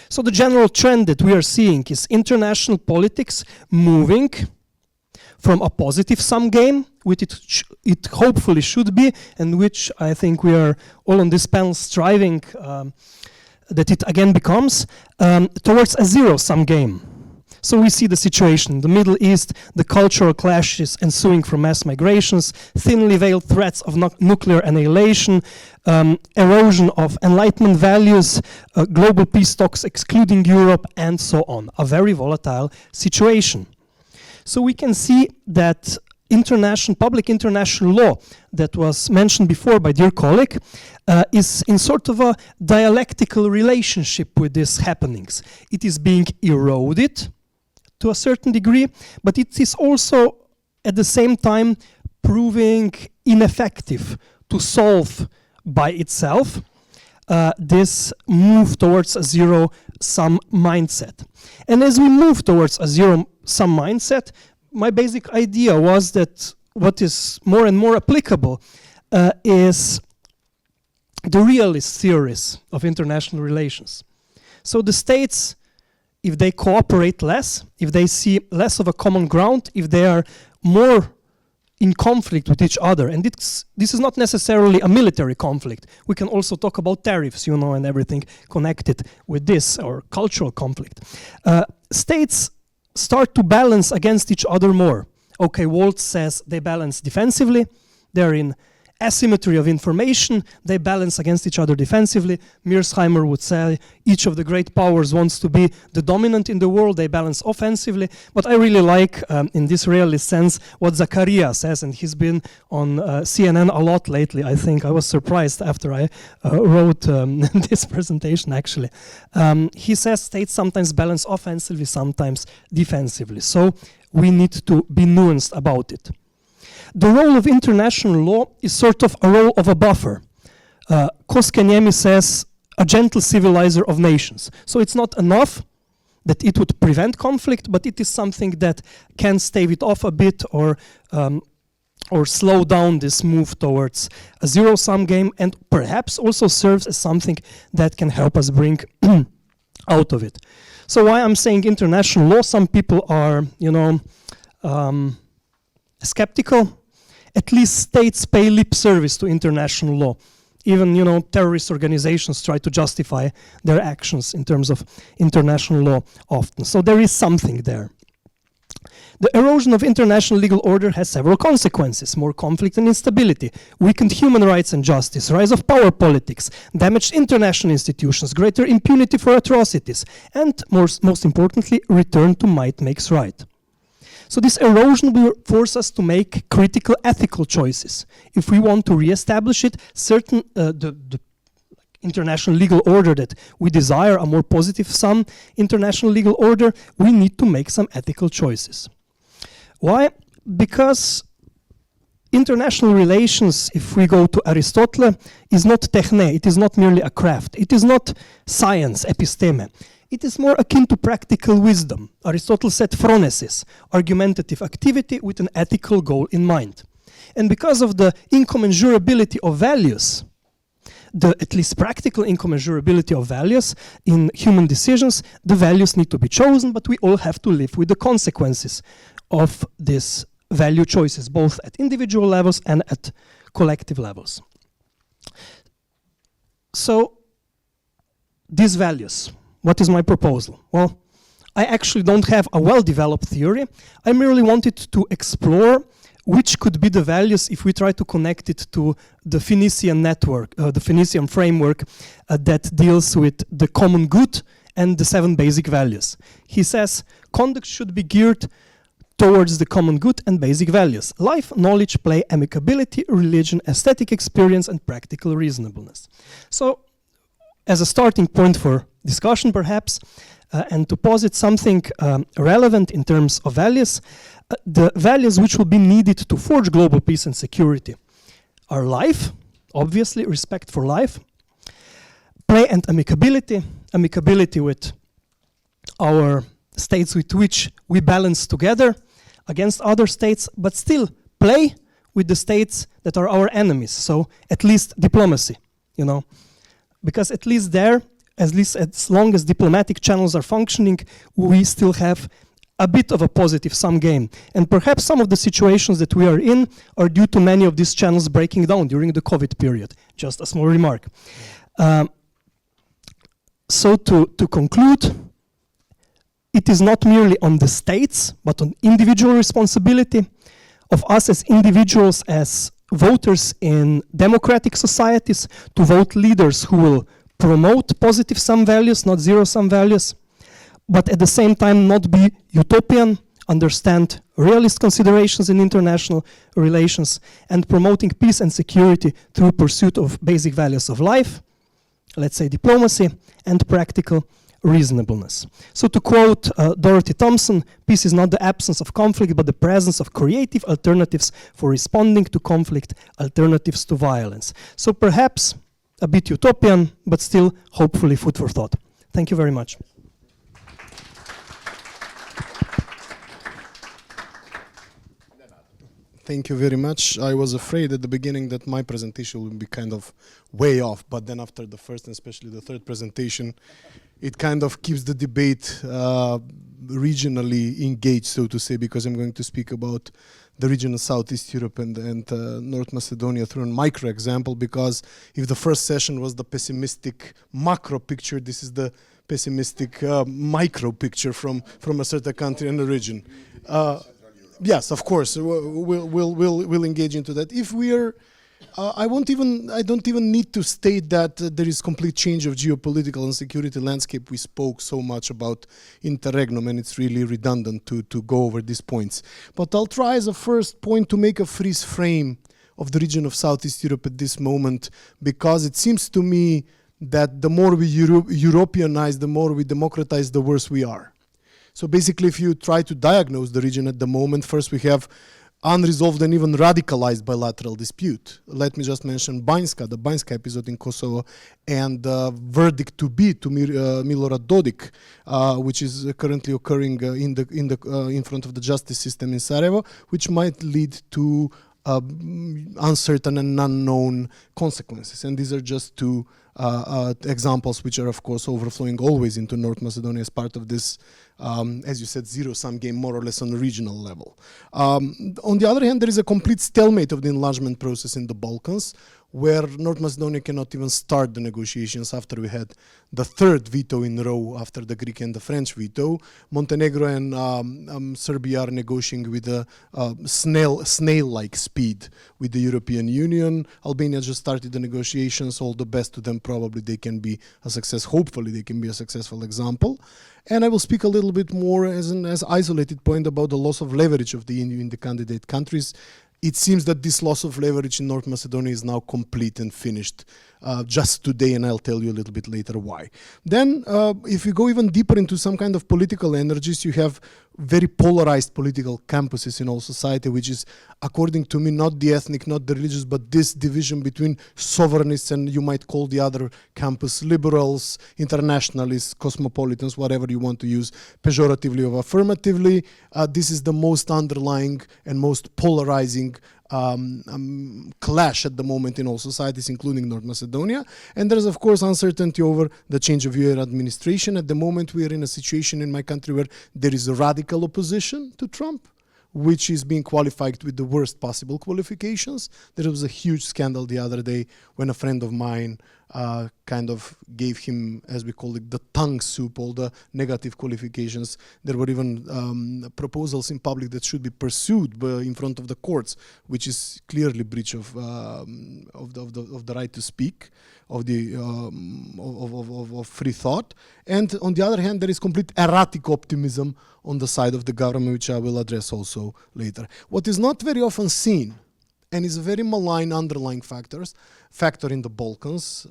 E: So the general trend that we are seeing is international politics moving from a positive sum game, which it hopefully should be, and which I think we are all on this panel striving that it again becomes, towards a zero-sum game. So we see the situation in the Middle East, the cultural clashes ensuing from mass migrations, thinly veiled threats of nuclear annihilation, erosion of Enlightenment values, global peace talks excluding Europe, and so on. A very volatile situation. So we can see that public international law that was mentioned before by dear colleague is in sort of a dialectical relationship with these happenings. It is being eroded to a certain degree, but it is also at the same time proving ineffective to solve by itself this move towards a zero-sum mindset. And as we move towards a zero-sum mindset, my basic idea was that what is more and more applicable is the realist theories of international relations. So the states, if they cooperate less, if they see less of a common ground, if they are more in conflict with each other, and this is not necessarily a military conflict. We can also talk about tariffs, and everything connected with this, or cultural conflict. States start to balance against each other more. Okay, Waltz says they balance defensively, they're in asymmetry of information, they balance against each other defensively. Mearsheimer would say each of the great powers wants to be the dominant in the world, they balance offensively. But I really like, in this realist sense, what Zakaria says, and he's been on CNN a lot lately, I think. I was surprised after I wrote this presentation, actually. He says states sometimes balance offensively, sometimes defensively. So we need to be nuanced about it. The role of international law is sort of a role of a buffer. Koskaniemi says, a gentle civilizer of nations. So it's not enough that it would prevent conflict, but it is something that can stave it off a bit or slow down this move towards a zero-sum game, and perhaps also serves as something that can help us bring out of it. So why I'm saying international law, some people are, skeptical. At least states pay lip service to international law. Even, terrorist organizations try to justify their actions in terms of international law often. So there is something there. The erosion of international legal order has several consequences: more conflict and instability, weakened human rights and justice, rise of power politics, damaged international institutions, greater impunity for atrocities, and most importantly, return to might makes right. So this erosion will force us to make critical ethical choices. If we want to re-establish it, certain the international legal order that we desire, a more positive sum international legal order, we need to make some ethical choices. Why? Because international relations, if we go to Aristotle, is not techne, it is not merely a craft, it is not science, episteme. It is more akin to practical wisdom. Aristotle said phronesis, argumentative activity with an ethical goal in mind. And because of the incommensurability of values, the at least practical incommensurability of values in human decisions, the values need to be chosen, but we all have to live with the consequences of these value choices, both at individual levels and at collective levels. So, these values. What is my proposal? Well, I actually don't have a well-developed theory. I merely wanted to explore which could be the values if we try to connect it to the Phoenician network, the Phoenician framework that deals with the common good and the 7 basic values. He says conduct should be geared towards the common good and basic values: life, knowledge, play, amicability, religion, aesthetic experience, and practical reasonableness. So, as a starting point for discussion perhaps, and to posit something relevant in terms of values, the values which will be needed to forge global peace and security are life, obviously, respect for life, play and amicability, amicability with our states with which we balance together against other states, but still play with the states that are our enemies. So at least diplomacy, you know, because at least there, at least as long as diplomatic channels are functioning, we still have a bit of a positive sum game. And perhaps some of the situations that we are in are due to many of these channels breaking down during the COVID period. Just a small remark. So to conclude, it is not merely on the states, but on individual responsibility of us as individuals, as voters in democratic societies, to vote leaders who will promote positive sum values, not zero-sum values, but at the same time not be utopian, understand realist considerations in international relations, and promoting peace and security through pursuit of basic values of life, let's say diplomacy, and practical reasonableness. So to quote Dorothy Thompson, peace is not the absence of conflict, but the presence of creative alternatives for responding to conflict, alternatives to violence. So perhaps a bit utopian, but still hopefully food for thought. Thank you very much.
F: Thank you very much. I was afraid at the beginning that my presentation would be kind of way off, but then after the first and especially the third presentation, it kind of keeps the debate regionally engaged, so to say, because I'm going to speak about the region of Southeast Europe and North Macedonia through a micro example, because if the first session was the pessimistic macro picture, this is the pessimistic micro picture from a certain country and a region. Yes, of course, we'll engage into that. If we are, I don't even need to state that there is complete change of geopolitical and security landscape. We spoke so much about interregnum, and it's really redundant to go over these points. But I'll try as a first point to make a freeze frame of the region of Southeast Europe at this moment, because it seems to me that the more we Europeanize, the more we democratize, the worse we are. So basically, if you try to diagnose the region at the moment, first we have unresolved and even radicalized bilateral dispute. Let me just mention Banjska, the Banjska episode in Kosovo, and verdict to be to Milorad Dodik, which is currently occurring in front of the justice system in Sarajevo, which might lead to uncertain and unknown consequences. And these are just two examples which are, of course, overflowing always into North Macedonia as part of this, as you said, zero-sum game, more or less on a regional level. On the other hand, there is a complete stalemate of the enlargement process in the Balkans, where North Macedonia cannot even start the negotiations after we had the third veto in a row after the Greek and the French veto. Montenegro and Serbia are negotiating with a snail-like speed with the European Union. Albania just started the negotiations. All the best to them. Probably they can be a success. Hopefully they can be a successful example. And I will speak a little bit more as an isolated point about the loss of leverage of the EU in the candidate countries. It seems that this loss of leverage in North Macedonia is now complete and finished just today, and I'll tell you a little bit later why. Then, if you go even deeper into some kind of political energies, you have very polarized political campuses in all society, which is, according to me, not the ethnic, not the religious, but this division between sovereignists and you might call the other campus liberals, internationalists, cosmopolitans, whatever you want to use, pejoratively or affirmatively. This is the most underlying and most polarizing clash at the moment in all societies, including North Macedonia. And there's, of course, uncertainty over the change of your administration. At the moment, we are in a situation in my country where there is a radical opposition to Trump, which is being qualified with the worst possible qualifications. There was a huge scandal the other day when a friend of mine kind of gave him, as we call it, the tongue soup, all the negative qualifications. There were even proposals in public that should be pursued in front of the courts, which is clearly breach of the right to speak, of the of free thought. And on the other hand, there is complete erratic optimism on the side of the government, which I will address also later. What is not very often seen, and is a very malign underlying factor in the Balkans,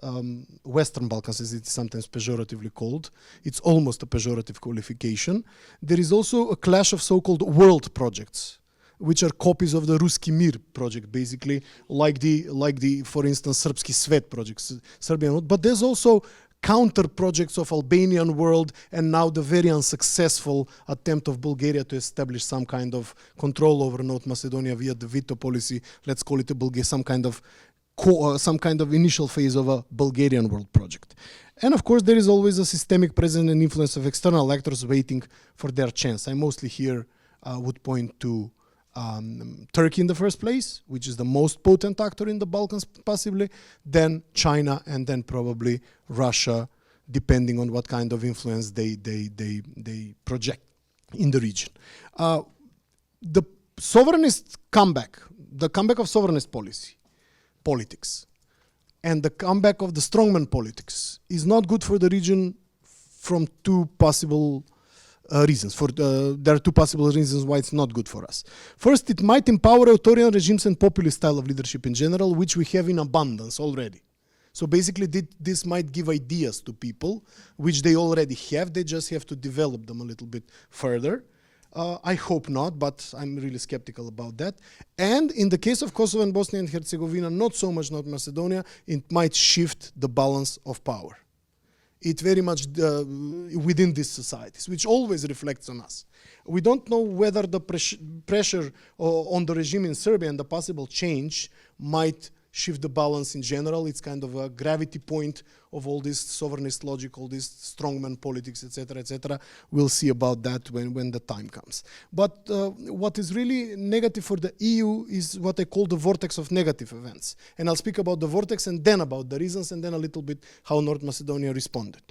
F: Western Balkans as it is sometimes pejoratively called. It's almost a pejorative qualification. There is also a clash of so-called world projects, which are copies of the Ruski Mir project, basically, like the for instance, Srpski Svet projects, Serbian. But there's also counter projects of Albanian world, and now the very unsuccessful attempt of Bulgaria to establish some kind of control over North Macedonia via the veto policy. Let's call it some kind of initial phase of a Bulgarian world project. And of course, there is always a systemic presence and influence of external actors waiting for their chance. I mostly here would point to Turkey in the first place, which is the most potent actor in the Balkans possibly, then China, and then probably Russia, depending on what kind of influence they project in the region. The sovereignist comeback, the comeback of sovereignist politics, and the comeback of the strongman politics is not good for the region from two possible reasons. There are two possible reasons why it's not good for us. First, it might empower authoritarian regimes and populist style of leadership in general, which we have in abundance already. So basically, this might give ideas to people, which they already have. They just have to develop them a little bit further. I hope not, but I'm really skeptical about that. And in the case of Kosovo and Bosnia and Herzegovina, not so much North Macedonia, it might shift the balance of power. It very much within these societies, which always reflects on us. We don't know whether the pressure on the regime in Serbia and the possible change might shift the balance in general. It's kind of a gravity point of all this sovereignist logic, all this strongman politics, etc., etc. We'll see about that when the time comes. But what is really negative for the EU is what I call the vortex of negative events. And I'll speak about the vortex and then about the reasons and then a little bit how North Macedonia responded.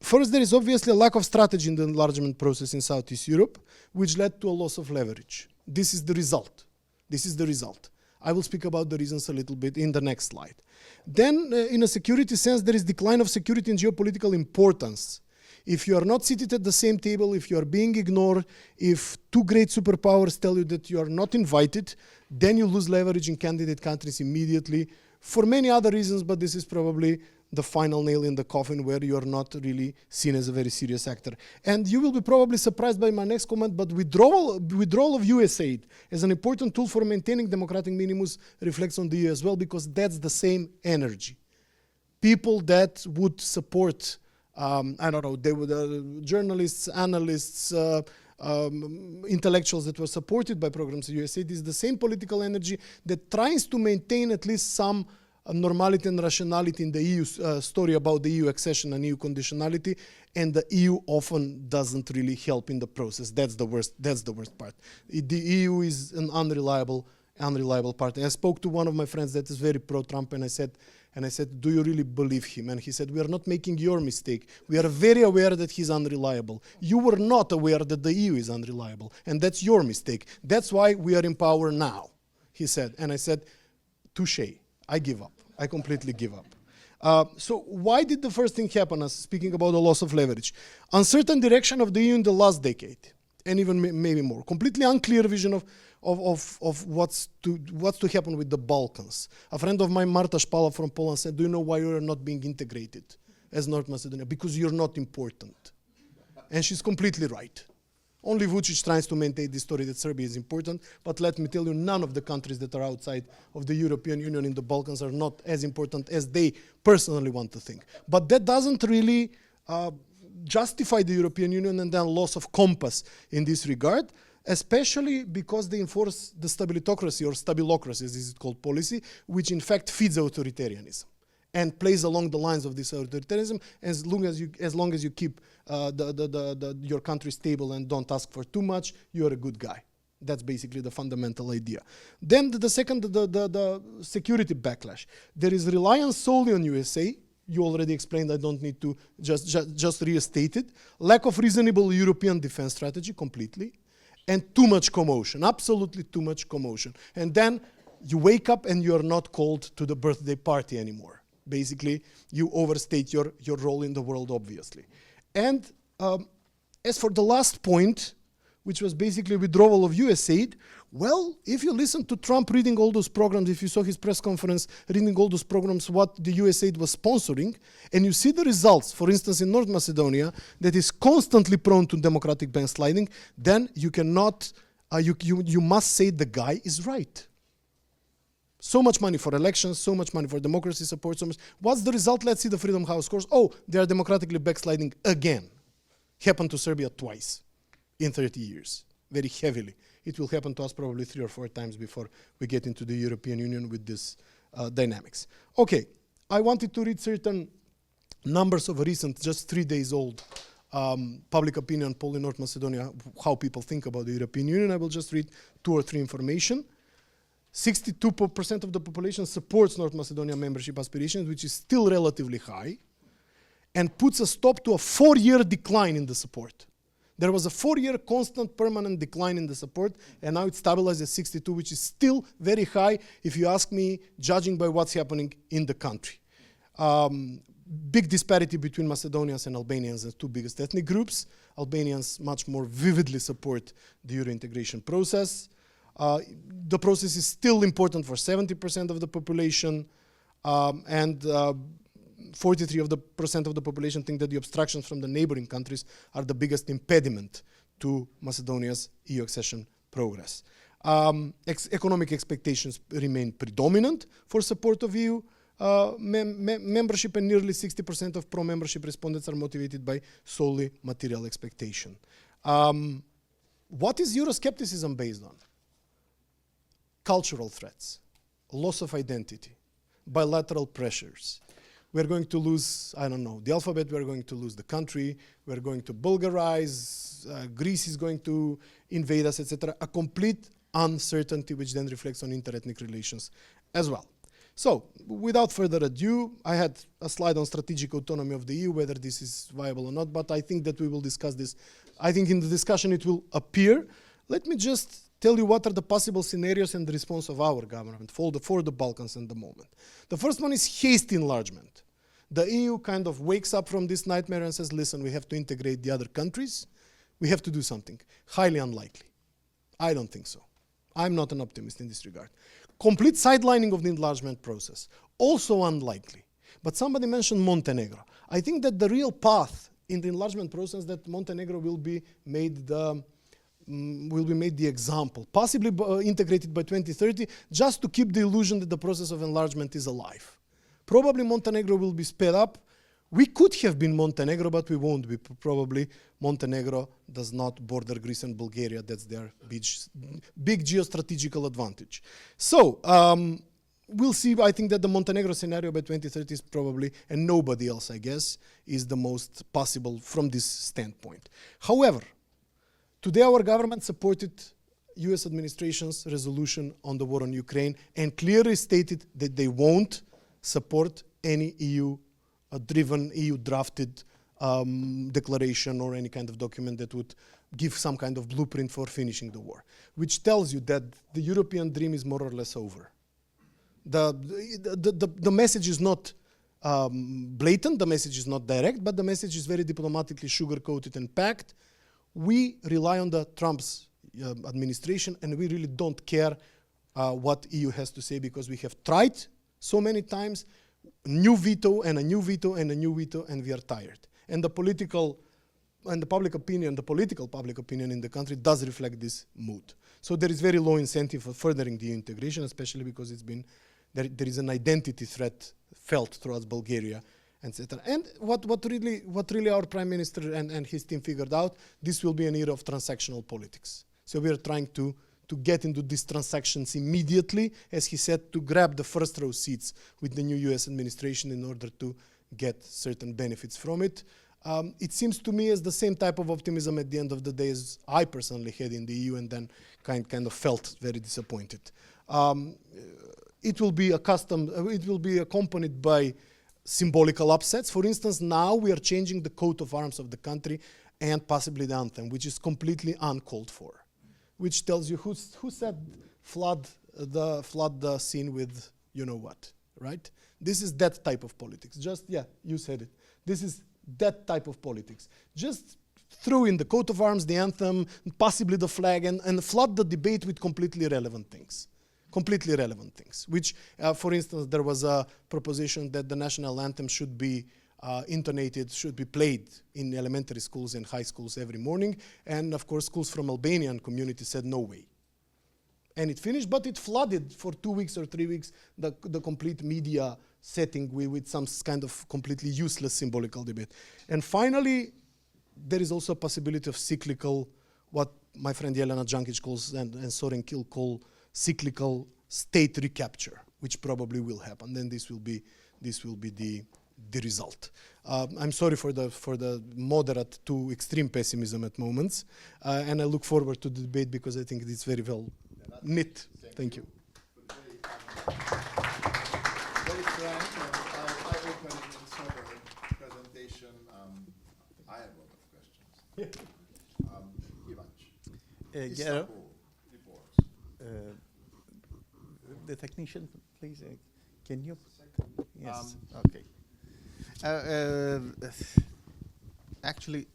F: First, there is obviously a lack of strategy in the enlargement process in Southeast Europe, which led to a loss of leverage. This is the result. This is the result. I will speak about the reasons a little bit in the next slide. Then, in a security sense, there is decline of security and geopolitical importance. If you are not seated at the same table, if you are being ignored, if two great superpowers tell you that you are not invited, then you lose leverage in candidate countries immediately for many other reasons, but this is probably the final nail in the coffin where you are not really seen as a very serious actor. And you will be probably surprised by my next comment, but withdrawal of US aid as an important tool for maintaining democratic minimums reflects on the EU as well, because that's the same energy. People that would support, I don't know, they would journalists, analysts, intellectuals that were supported by programs of USAID is the same political energy that tries to maintain at least some normality and rationality in the EU story about the EU accession and EU conditionality, and the EU often doesn't really help in the process. That's the worst part. The EU is an unreliable partner. I spoke to one of my friends that is very pro-Trump, and I said, do you really believe him? And he said, we are not making your mistake. We are very aware that he's unreliable. You were not aware that the EU is unreliable, and that's your mistake. That's why we are in power now, he said. And I said, touché. I give up. I completely give up. So why did the first thing happen, as speaking about the loss of leverage? Uncertain direction of the EU in the last decade, and even maybe more. Completely unclear vision of what's to happen with the Balkans. A friend of mine, Marta Špala from Poland, said, do you know why you are not being integrated as North Macedonia? Because you're not important. And she's completely right. Only Vučić tries to maintain the story that Serbia is important, but let me tell you, none of the countries that are outside of the European Union in the Balkans are not as important as they personally want to think. But that doesn't really justify the European Union and then loss of compass in this regard, especially because they enforce the stabilitocracy or stabilocracy, as is called policy, which in fact feeds authoritarianism and plays along the lines of this authoritarianism. As long as you keep your country stable and don't ask for too much, you're a good guy. That's basically the fundamental idea. Then the second, the security backlash. There is reliance solely on USA. You already explained, I don't need to just restate it. Lack of reasonable European defense strategy completely. And too much commotion, absolutely too much commotion. And then you wake up and you are not called to the birthday party anymore. Basically, you overstate your role in the world, obviously. And as for the last point, which was basically withdrawal of US aid, well, if you listen to Trump reading all those programs, if you saw his press conference reading all those programs, what the US aid was sponsoring, and you see the results, for instance, in North Macedonia, that is constantly prone to democratic backsliding, then you cannot, you must say the guy is right. So much money for elections, so much money for democracy support, so much. What's the result? Let's see the Freedom House scores. Oh, they are democratically backsliding again. Happened to Serbia twice in 30 years, very heavily. It will happen to us probably 3 or 4 times before we get into the European Union with this dynamics. Okay, I wanted to read certain numbers of a recent, just 3 days old, public opinion poll in North Macedonia, how people think about the European Union. I will just read 2 or 3 information. 62% of the population supports North Macedonia membership aspirations, which is still relatively high, and puts a stop to a 4-year decline in the support. There was a 4-year constant permanent decline in the support, and now it's stabilized at 62, which is still very high, if you ask me, judging by what's happening in the country. Big disparity between Macedonians and Albanians, the 2 biggest ethnic groups. Albanians much more vividly support the Euro integration process. The process is still important for 70% of the population, and 43% of the population think that the obstructions from the neighboring countries are the biggest impediment to Macedonia's EU accession progress. Economic expectations remain predominant for support of EU membership, and nearly 60% of pro-membership respondents are motivated by solely material expectation. What is Euroscepticism based on? Cultural threats, loss of identity, bilateral pressures. We're going to lose, I don't know, the alphabet, we're going to lose the country, we're going to Bulgarize, Greece is going to invade us, etc. A complete uncertainty, which then reflects on interethnic relations as well. So, without further ado, I had a slide on strategic autonomy of the EU, whether this is viable or not, but I think that we will discuss this. I think in the discussion it will appear. Let me just tell you what are the possible scenarios and the response of our government for the Balkans at the moment. The first one is hasty enlargement. The EU kind of wakes up from this nightmare and says, listen, we have to integrate the other countries. We have to do something. Highly unlikely. I don't think so. I'm not an optimist in this regard. Complete sidelining of the enlargement process. Also unlikely. But somebody mentioned Montenegro. I think that the real path in the enlargement process that Montenegro will be made the example, possibly integrated by 2030, just to keep the illusion that the process of enlargement is alive. Probably Montenegro will be sped up. We could have been Montenegro, but we won't be. Probably Montenegro does not border Greece and Bulgaria. That's their big geostrategical advantage. So we'll see. I think that the Montenegro scenario by 2030 is probably, and nobody else, I guess, is the most possible from this standpoint. However, today our government supported US administration's resolution on the war on Ukraine and clearly stated that they won't support any EU-driven, EU-drafted declaration or any kind of document that would give some kind of blueprint for finishing the war, which tells you that the European dream is more or less over. The message is not blatant, the message is not direct, but the message is very diplomatically sugar-coated and packed. We rely on the Trump's administration, and we really don't care what EU has to say, because we have tried so many times, new veto and a new veto and a new veto, and we are tired. And the political and the public opinion, the political public opinion in the country does reflect this mood. So there is very low incentive for furthering the integration, especially because it's been there is an identity threat felt throughout Bulgaria, etc. And what really our Prime Minister and his team figured out, this will be an era of transactional politics. So we are trying to get into these transactions immediately, as he said, to grab the first row seats with the new US administration in order to get certain benefits from it. It seems to me as the same type of optimism at the end of the day as I personally had in the EU, and then kind of felt very disappointed. It will be accompanied by symbolical upsets. For instance, now we are changing the coat of arms of the country and possibly the anthem, which is completely uncalled for, which tells you who said flood the scene with you know what, right? This is that type of politics. Just, yeah, you said it. This is that type of politics. Just throw in the coat of arms, the anthem, possibly the flag, and flood the debate with completely irrelevant things. Completely relevant things, which, for instance, there was a proposition that the national anthem should be intonated, should be played in elementary schools and high schools every morning, and of course schools from Albanian community said no way. And it finished, but it flooded for 2 weeks or 3 weeks the complete media setting with some kind of completely useless symbolical debate. And finally, there is also a possibility of cyclical, what my friend Jelena Jankic calls and Soren Kil call cyclical state recapture, which probably will happen. Then this will be the result. I'm sorry for the moderate to extreme pessimism at moments, and I look forward to the debate because I think it's very well knit. Thank you.
A: Very frank, I open in sober presentation. I have a lot of questions. Kıvanç. Istanbul reports.
G: The technician, please. Can you? Yes. Okay. Actually,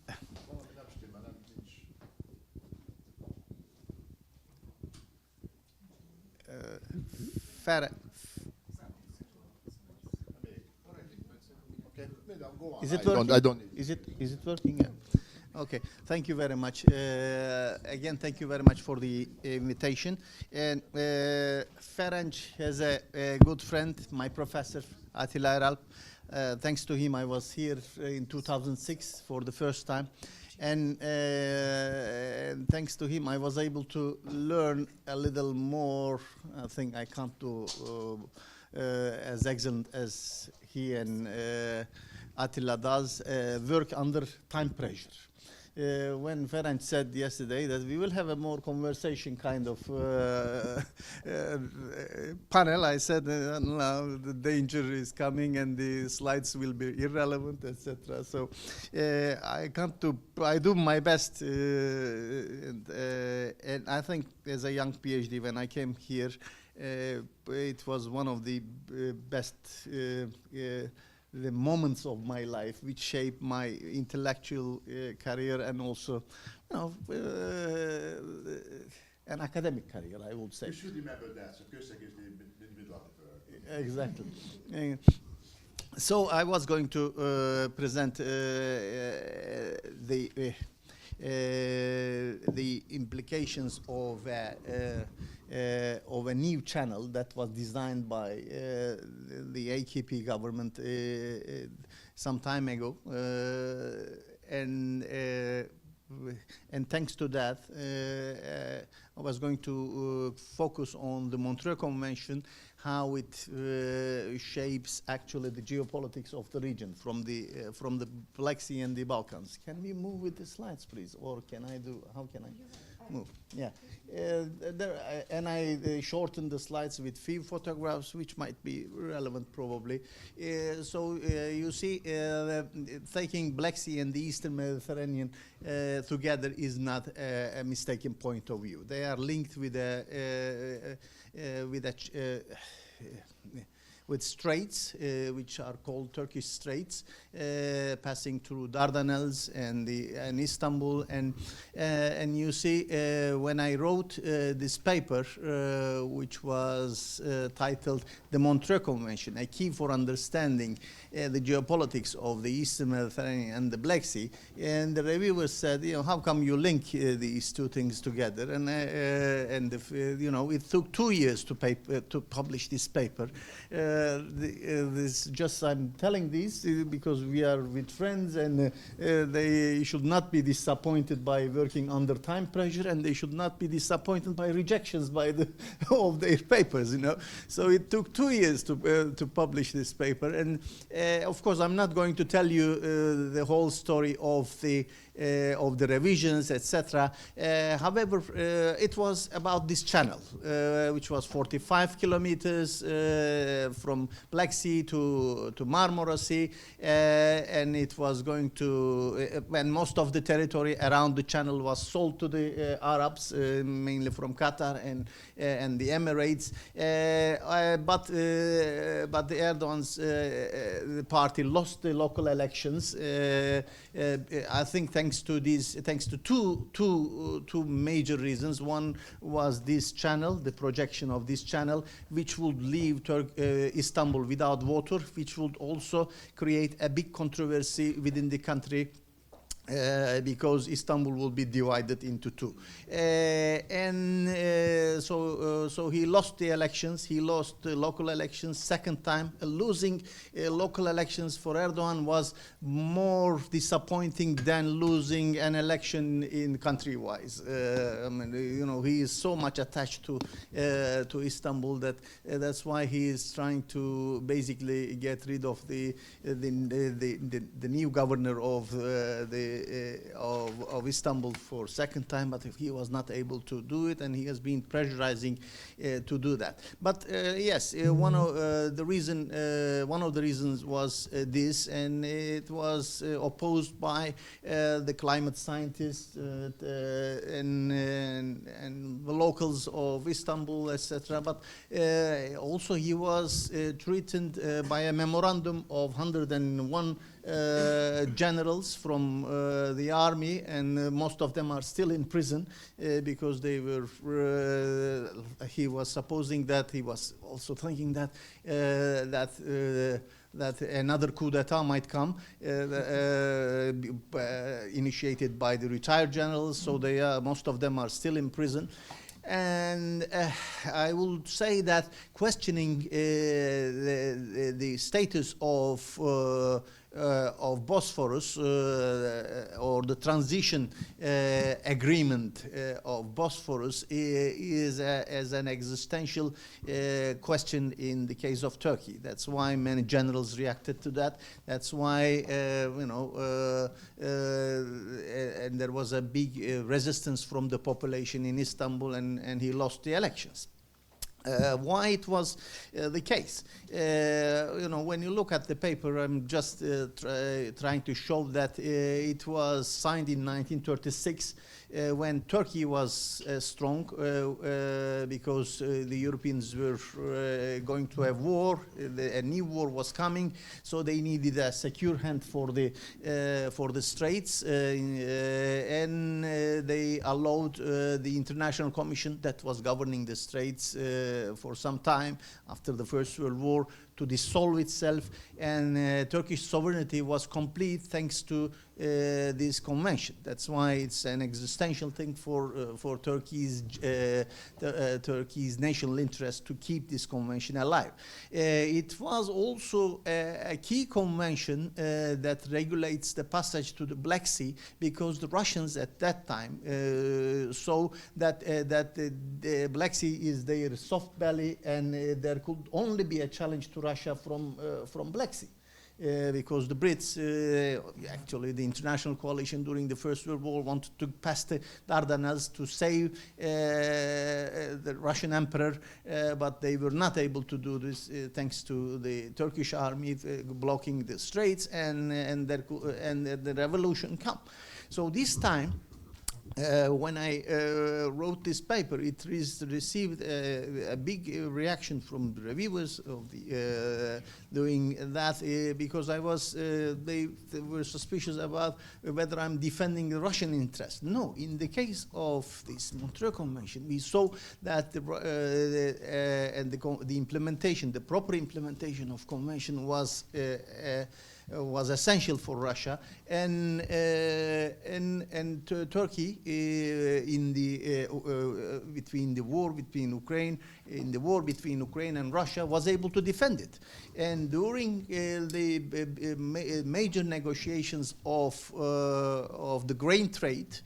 G: is it working?
A: I don't.
G: Is it working? Yeah. Okay, thank you very much. Again, thank you very much for the invitation. And Ferenc has a good friend, my professor, Attila Eralp. Thanks to him, I was here in 2006 for the first time. And thanks to him, I was able to learn a little more. I think I can't do as excellent as he and Attila does, work under time pressure. When Ferenc said yesterday that we will have a more conversation kind of panel, I said, no, the danger is coming and the slides will be irrelevant, etc. So I do my best, and I think as a young PhD, when I came here, it was one of the best the moments of my life which shaped my intellectual career and also, you know, an academic career, I would say.
A: You should remember that. So Köszeg is the middle of the word.
G: Exactly. So I was going to present the implications of a new channel that was designed by the AKP government some time ago, and thanks to that, I was going to focus on the Montreux Convention, how it shapes actually the geopolitics of the region from the Black Sea and the Balkans. Can we move with the slides, please, or can I do? How can I move? Yeah, and I shortened the slides with few photographs, which might be relevant probably. So you see, taking Black Sea and the Eastern Mediterranean together is not a mistaken point of view. They are linked with straits, which are called Turkish straits, passing through Dardanelles and Istanbul, and you see when I wrote this paper, which was titled "The Montreux Convention: A Key for Understanding the Geopolitics of the Eastern Mediterranean and the Black Sea," and the reviewers said, you know, how come you link these two things together? And you know, it took 2 years to publish this paper. I'm telling this because because we are with friends, and they should not be disappointed by working under time pressure, and they should not be disappointed by rejections by of their papers, you know. So it took 2 years to publish this paper, and of course I'm not going to tell you the whole story of the revisions, etc. However, it was about this channel, which was 45 kilometers from Black Sea to Marmara Sea, and it was going to, and most of the territory around the channel was sold to the Arabs, mainly from Qatar and the Emirates. But the Erdogan's party lost the local elections. I think thanks to two major reasons. One was this channel, the projection of this channel, which would leave Istanbul without water, which would also create a big controversy within the country. Because Istanbul will be divided into two, so he lost the elections. He lost the local elections second time. Losing local elections for Erdogan was more disappointing than losing an election in country-wise. I mean, you know, he is so much attached to Istanbul that that's why he is trying to basically get rid of the new governor of of Istanbul for second time, but he was not able to do it, and he has been pressurizing to do that. But yes, one of the reasons was this, and it was opposed by the climate scientists and the locals of Istanbul, etc. But also he was threatened by a memorandum of 101 generals from the army, and most of them are still in prison because they were. He was supposing that, he was also thinking that that another coup d'état might come, initiated by the retired generals. So they most of them are still in prison. And I will say that questioning the status of Bosphorus or the transition agreement of Bosphorus is as an existential question in the case of Turkey. That's why many generals reacted to that. That's why and there was a big resistance from the population in Istanbul, and he lost the elections. Why it was the case? When you look at the paper, I'm just trying to show that it was signed in 1936 when Turkey was strong because the Europeans were going to have war. A new war was coming, so they needed a secure hand for the straits, and they allowed the international commission that was governing the straits for some time after the First World War to dissolve itself, and Turkish sovereignty was complete thanks to this convention. That's why it's an existential thing for Turkey's national interest to keep this convention alive. It was also a key convention that regulates the passage to the Black Sea, because the Russians at that time saw that the Black Sea is their soft belly, and there could only be a challenge to Russia from Black Sea. Because the Brits, actually the international coalition during the First World War, wanted to pass the Dardanelles to save the Russian emperor, but they were not able to do this thanks to the Turkish army blocking the straits, and the revolution come. So this time, when I wrote this paper, it received a big reaction from the reviewers of the doing that because I was they were suspicious about whether I'm defending the Russian interest. No, in the case of this Montreux Convention, we saw that the implementation, the proper implementation of convention was was essential for Russia, and Turkey in the between the war between Ukraine and Russia was able to defend it. And during the major negotiations of the grain trade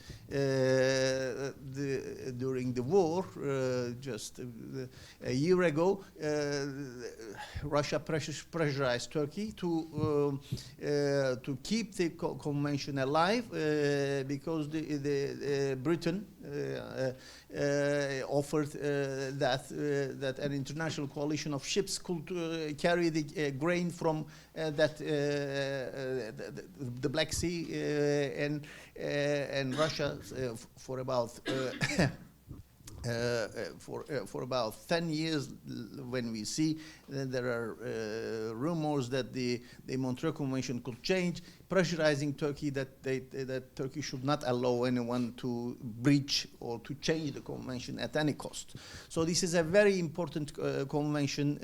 G: during the war, just a year ago, Russia pressurized Turkey to keep the convention alive because Britain offered that an international coalition of ships could carry the grain from the Black Sea and Russia for about for about 10 years. When we see that there are rumors that the Montreux Convention could change, pressurizing Turkey that Turkey should not allow anyone to breach or to change the convention at any cost. So this is a very important convention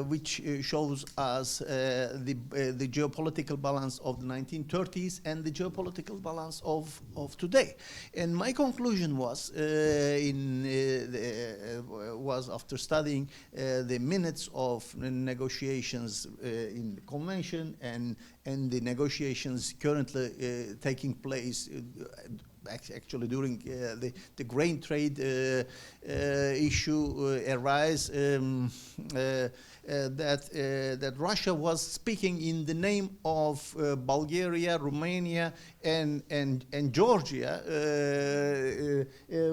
G: which shows us the geopolitical balance of the 1930s and the geopolitical balance of today. And my conclusion was was after studying the minutes of negotiations in the convention and the negotiations currently taking place actually during the grain trade issue arise, that Russia was speaking in the name of Bulgaria, Romania, and Georgia,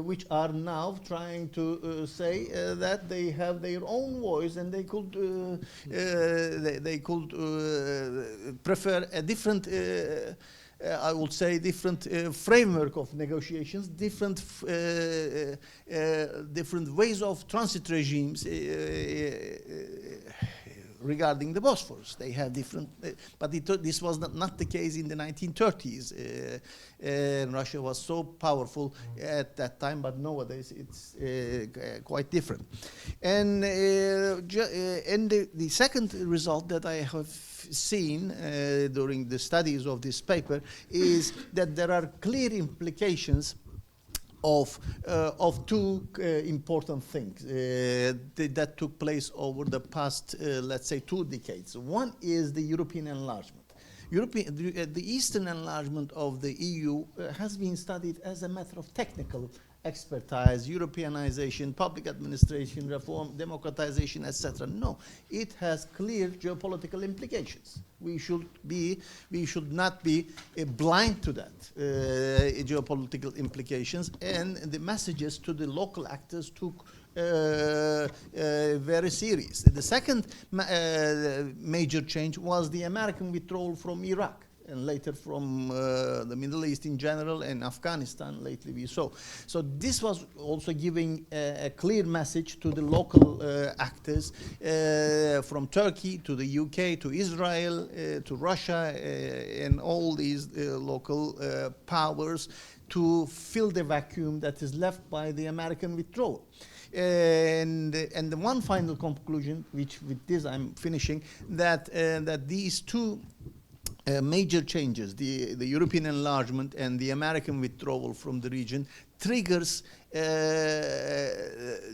G: which are now trying to say that they have their own voice and they could prefer a different. I would say different framework of negotiations, different ways of transit regimes regarding the Bosphorus. They have different, but this was not the case in the 1930s. Russia was so powerful at that time, but nowadays it's quite different. And the second result that I have seen during the studies of this paper is that there are clear implications of two important things that took place over the past, let's say, 2 decades. One is the European enlargement. The Eastern enlargement of the EU has been studied as a matter of technical expertise, Europeanization, public administration, reform, democratization, etc. No, it has clear geopolitical implications. We should not be blind to that geopolitical implications, and the messages to the local actors took very serious. The second major change was the American withdrawal from Iraq, and later from the Middle East in general, and Afghanistan lately we saw. So this was also giving a clear message to the local actors, from Turkey to the UK to Israel to Russia and all these local powers, to fill the vacuum that is left by the American withdrawal. And the one final conclusion, which with this I'm finishing, that these two major changes, the European enlargement and the American withdrawal from the region, triggers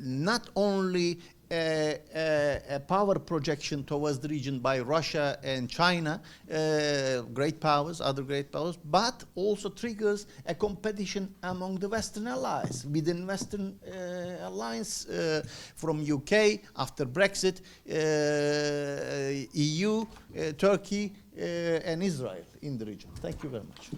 G: not only a power projection towards the region by Russia and China, great powers, other great powers, but also triggers a competition among the Western allies, within Western alliance, from UK after Brexit, EU, Turkey, and Israel in the region. Thank you very much.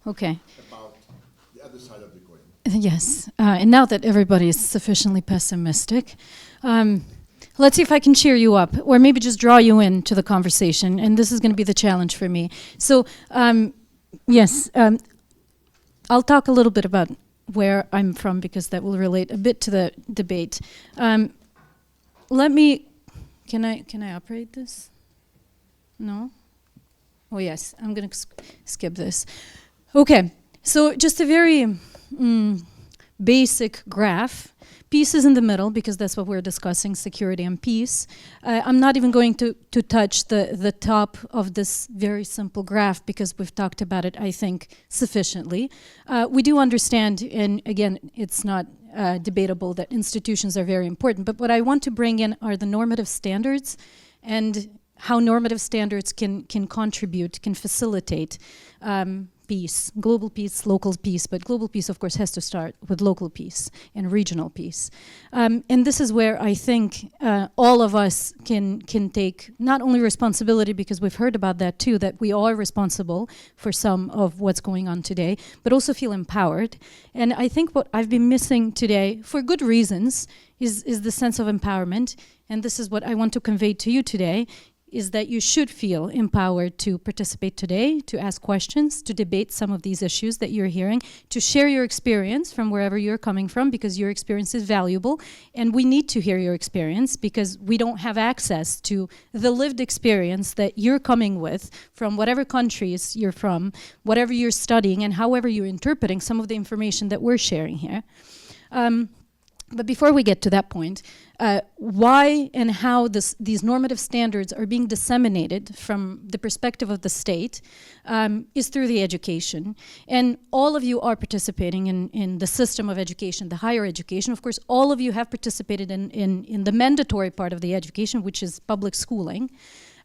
H: Okay.
A: About the other side of the coin.
H: Yes. And now that everybody is sufficiently pessimistic, let's see if I can cheer you up, or maybe just draw you into the conversation. And this is going to be the challenge for me. So, yes, I'll talk a little bit about where I'm from, because that will relate a bit to the debate. Let me. Can I operate this? No. Oh yes, I'm going to skip this. Okay, so just a very basic graph. Peace is in the middle because that's what we're discussing, security and peace. I'm not even going to touch the top of this very simple graph because we've talked about it, I think, sufficiently. We do understand, and again, it's not debatable that institutions are very important, but what I want to bring in are the normative standards and how normative standards can contribute, can facilitate peace, global peace, local peace, but global peace, of course, has to start with local peace and regional peace. And this is where I think all of us can take not only responsibility, because we've heard about that too, that we are responsible for some of what's going on today, but also feel empowered. And I think what I've been missing today, for good reasons, is the sense of empowerment. And this is what I want to convey to you today, is that you should feel empowered to participate today, to ask questions, to debate some of these issues that you're hearing, to share your experience from wherever you're coming from, because your experience is valuable, and we need to hear your experience because we don't have access to the lived experience that you're coming with from whatever countries you're from, whatever you're studying, and however you're interpreting some of the information that we're sharing here. But before we get to that point, why and how these normative standards are being disseminated from the perspective of the state is through the education. And all of you are participating in the system of education, the higher education. Of course, all of you have participated in the mandatory part of the education, which is public schooling.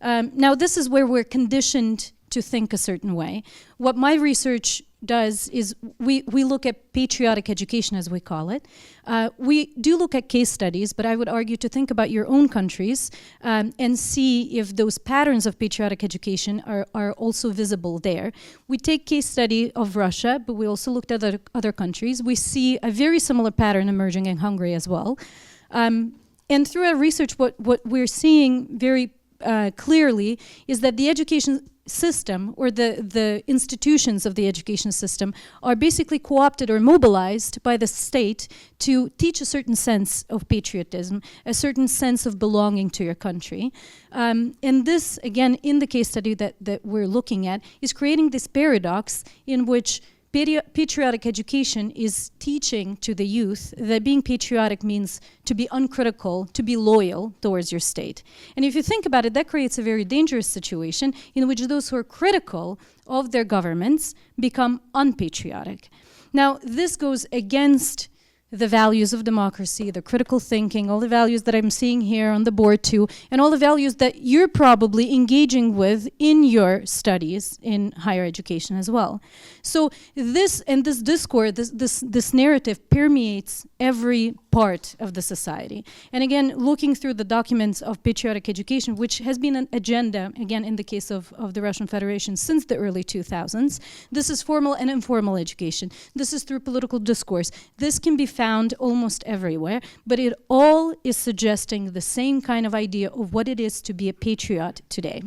H: Now, this is where we're conditioned to think a certain way. What my research does is we look at patriotic education, as we call it. We do look at case studies, but I would argue to think about your own countries and see if those patterns of patriotic education are also visible there. We take case study of Russia, but we also looked at other countries. We see a very similar pattern emerging in Hungary as well. And through our research, what we're seeing very clearly is that the education system, or the institutions of the education system, are basically co-opted or mobilized by the state to teach a certain sense of patriotism, a certain sense of belonging to your country. And this, again, in the case study that we're looking at, is creating this paradox in which patriotic education is teaching to the youth that being patriotic means to be uncritical, to be loyal towards your state. And if you think about it, that creates a very dangerous situation in which those who are critical of their governments become unpatriotic. Now, this goes against the values of democracy, the critical thinking, all the values that I'm seeing here on the board too, and all the values that you're probably engaging with in your studies in higher education as well. So this discourse, this narrative permeates every part of the society. And again, looking through the documents of patriotic education, which has been an agenda, again, in the case of the Russian Federation since the early 2000s, this is formal and informal education. This is through political discourse. This can be found almost everywhere, but it all is suggesting the same kind of idea of what it is to be a patriot today.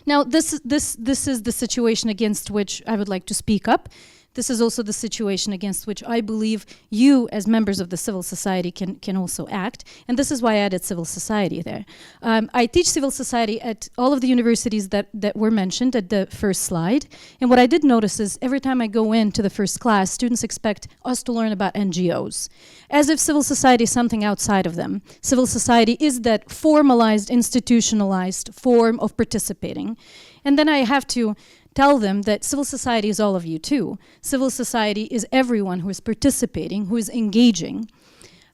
H: Now, this is the situation against which I would like to speak up. This is also the situation against which I believe you, as members of the civil society, can also act. And this is why I added civil society there. I teach civil society at all of the universities that were mentioned at the first slide. And what I did notice is every time I go into the first class, students expect us to learn about NGOs, as if civil society is something outside of them. Civil society is that formalized, institutionalized form of participating. And then I have to tell them that civil society is all of you too. Civil society is everyone who is participating, who is engaging.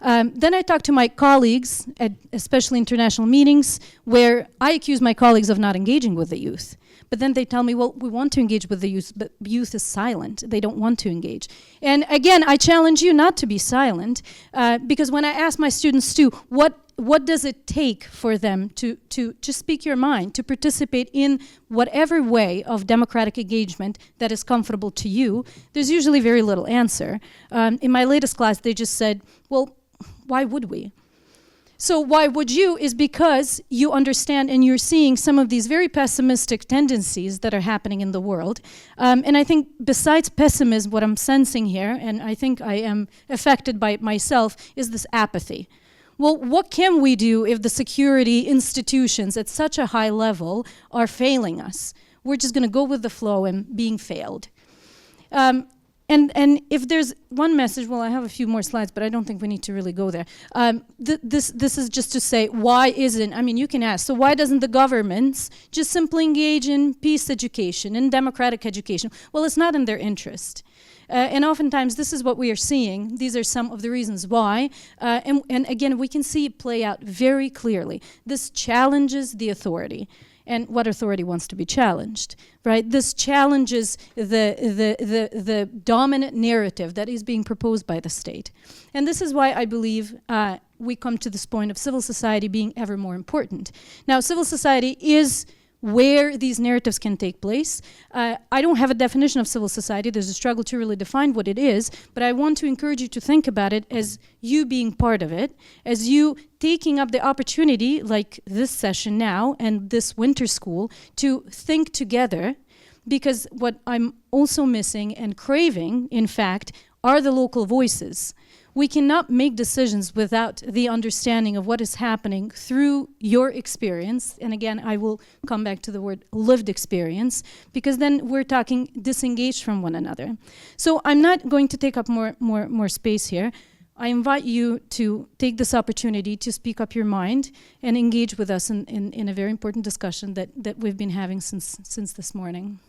H: Then I talk to my colleagues at especially international meetings where I accuse my colleagues of not engaging with the youth. But then they tell me, well, we want to engage with the youth, but youth is silent. They don't want to engage. And again, I challenge you not to be silent, because when I ask my students too, what does it take for them to speak your mind, to participate in whatever way of democratic engagement that is comfortable to you, there's usually very little answer. In my latest class, they just said, well, why would we? So why would you is because you understand and you're seeing some of these very pessimistic tendencies that are happening in the world. And I think besides pessimism, what I'm sensing here, and I think I am affected by it myself, is this apathy. Well, what can we do if the security institutions at such a high level are failing us? We're just going to go with the flow and being failed. And if there's one message, well, I have a few more slides, but I don't think we need to really go there. This is just to say, why isn't, I mean, you can ask, so why doesn't the governments just simply engage in peace education, in democratic education? Well, it's not in their interest. And oftentimes, this is what we are seeing. These are some of the reasons why. And again, we can see it play out very clearly. This challenges the authority. And what authority wants to be challenged, right? This challenges the dominant narrative that is being proposed by the state. And this is why I believe we come to this point of civil society being ever more important. Now, civil society is where these narratives can take place. I don't have a definition of civil society. There's a struggle to really define what it is, but I want to encourage you to think about it as you being part of it, as you taking up the opportunity, like this session now and this winter school, to think together, because what I'm also missing and craving, in fact, are the local voices. We cannot make decisions without the understanding of what is happening through your experience. And again, I will come back to the word lived experience, because then we're talking disengaged from one another. So I'm not going to take up more space here. I invite you to take this opportunity to speak up your mind and engage with us in a very important discussion that we've been having since this morning.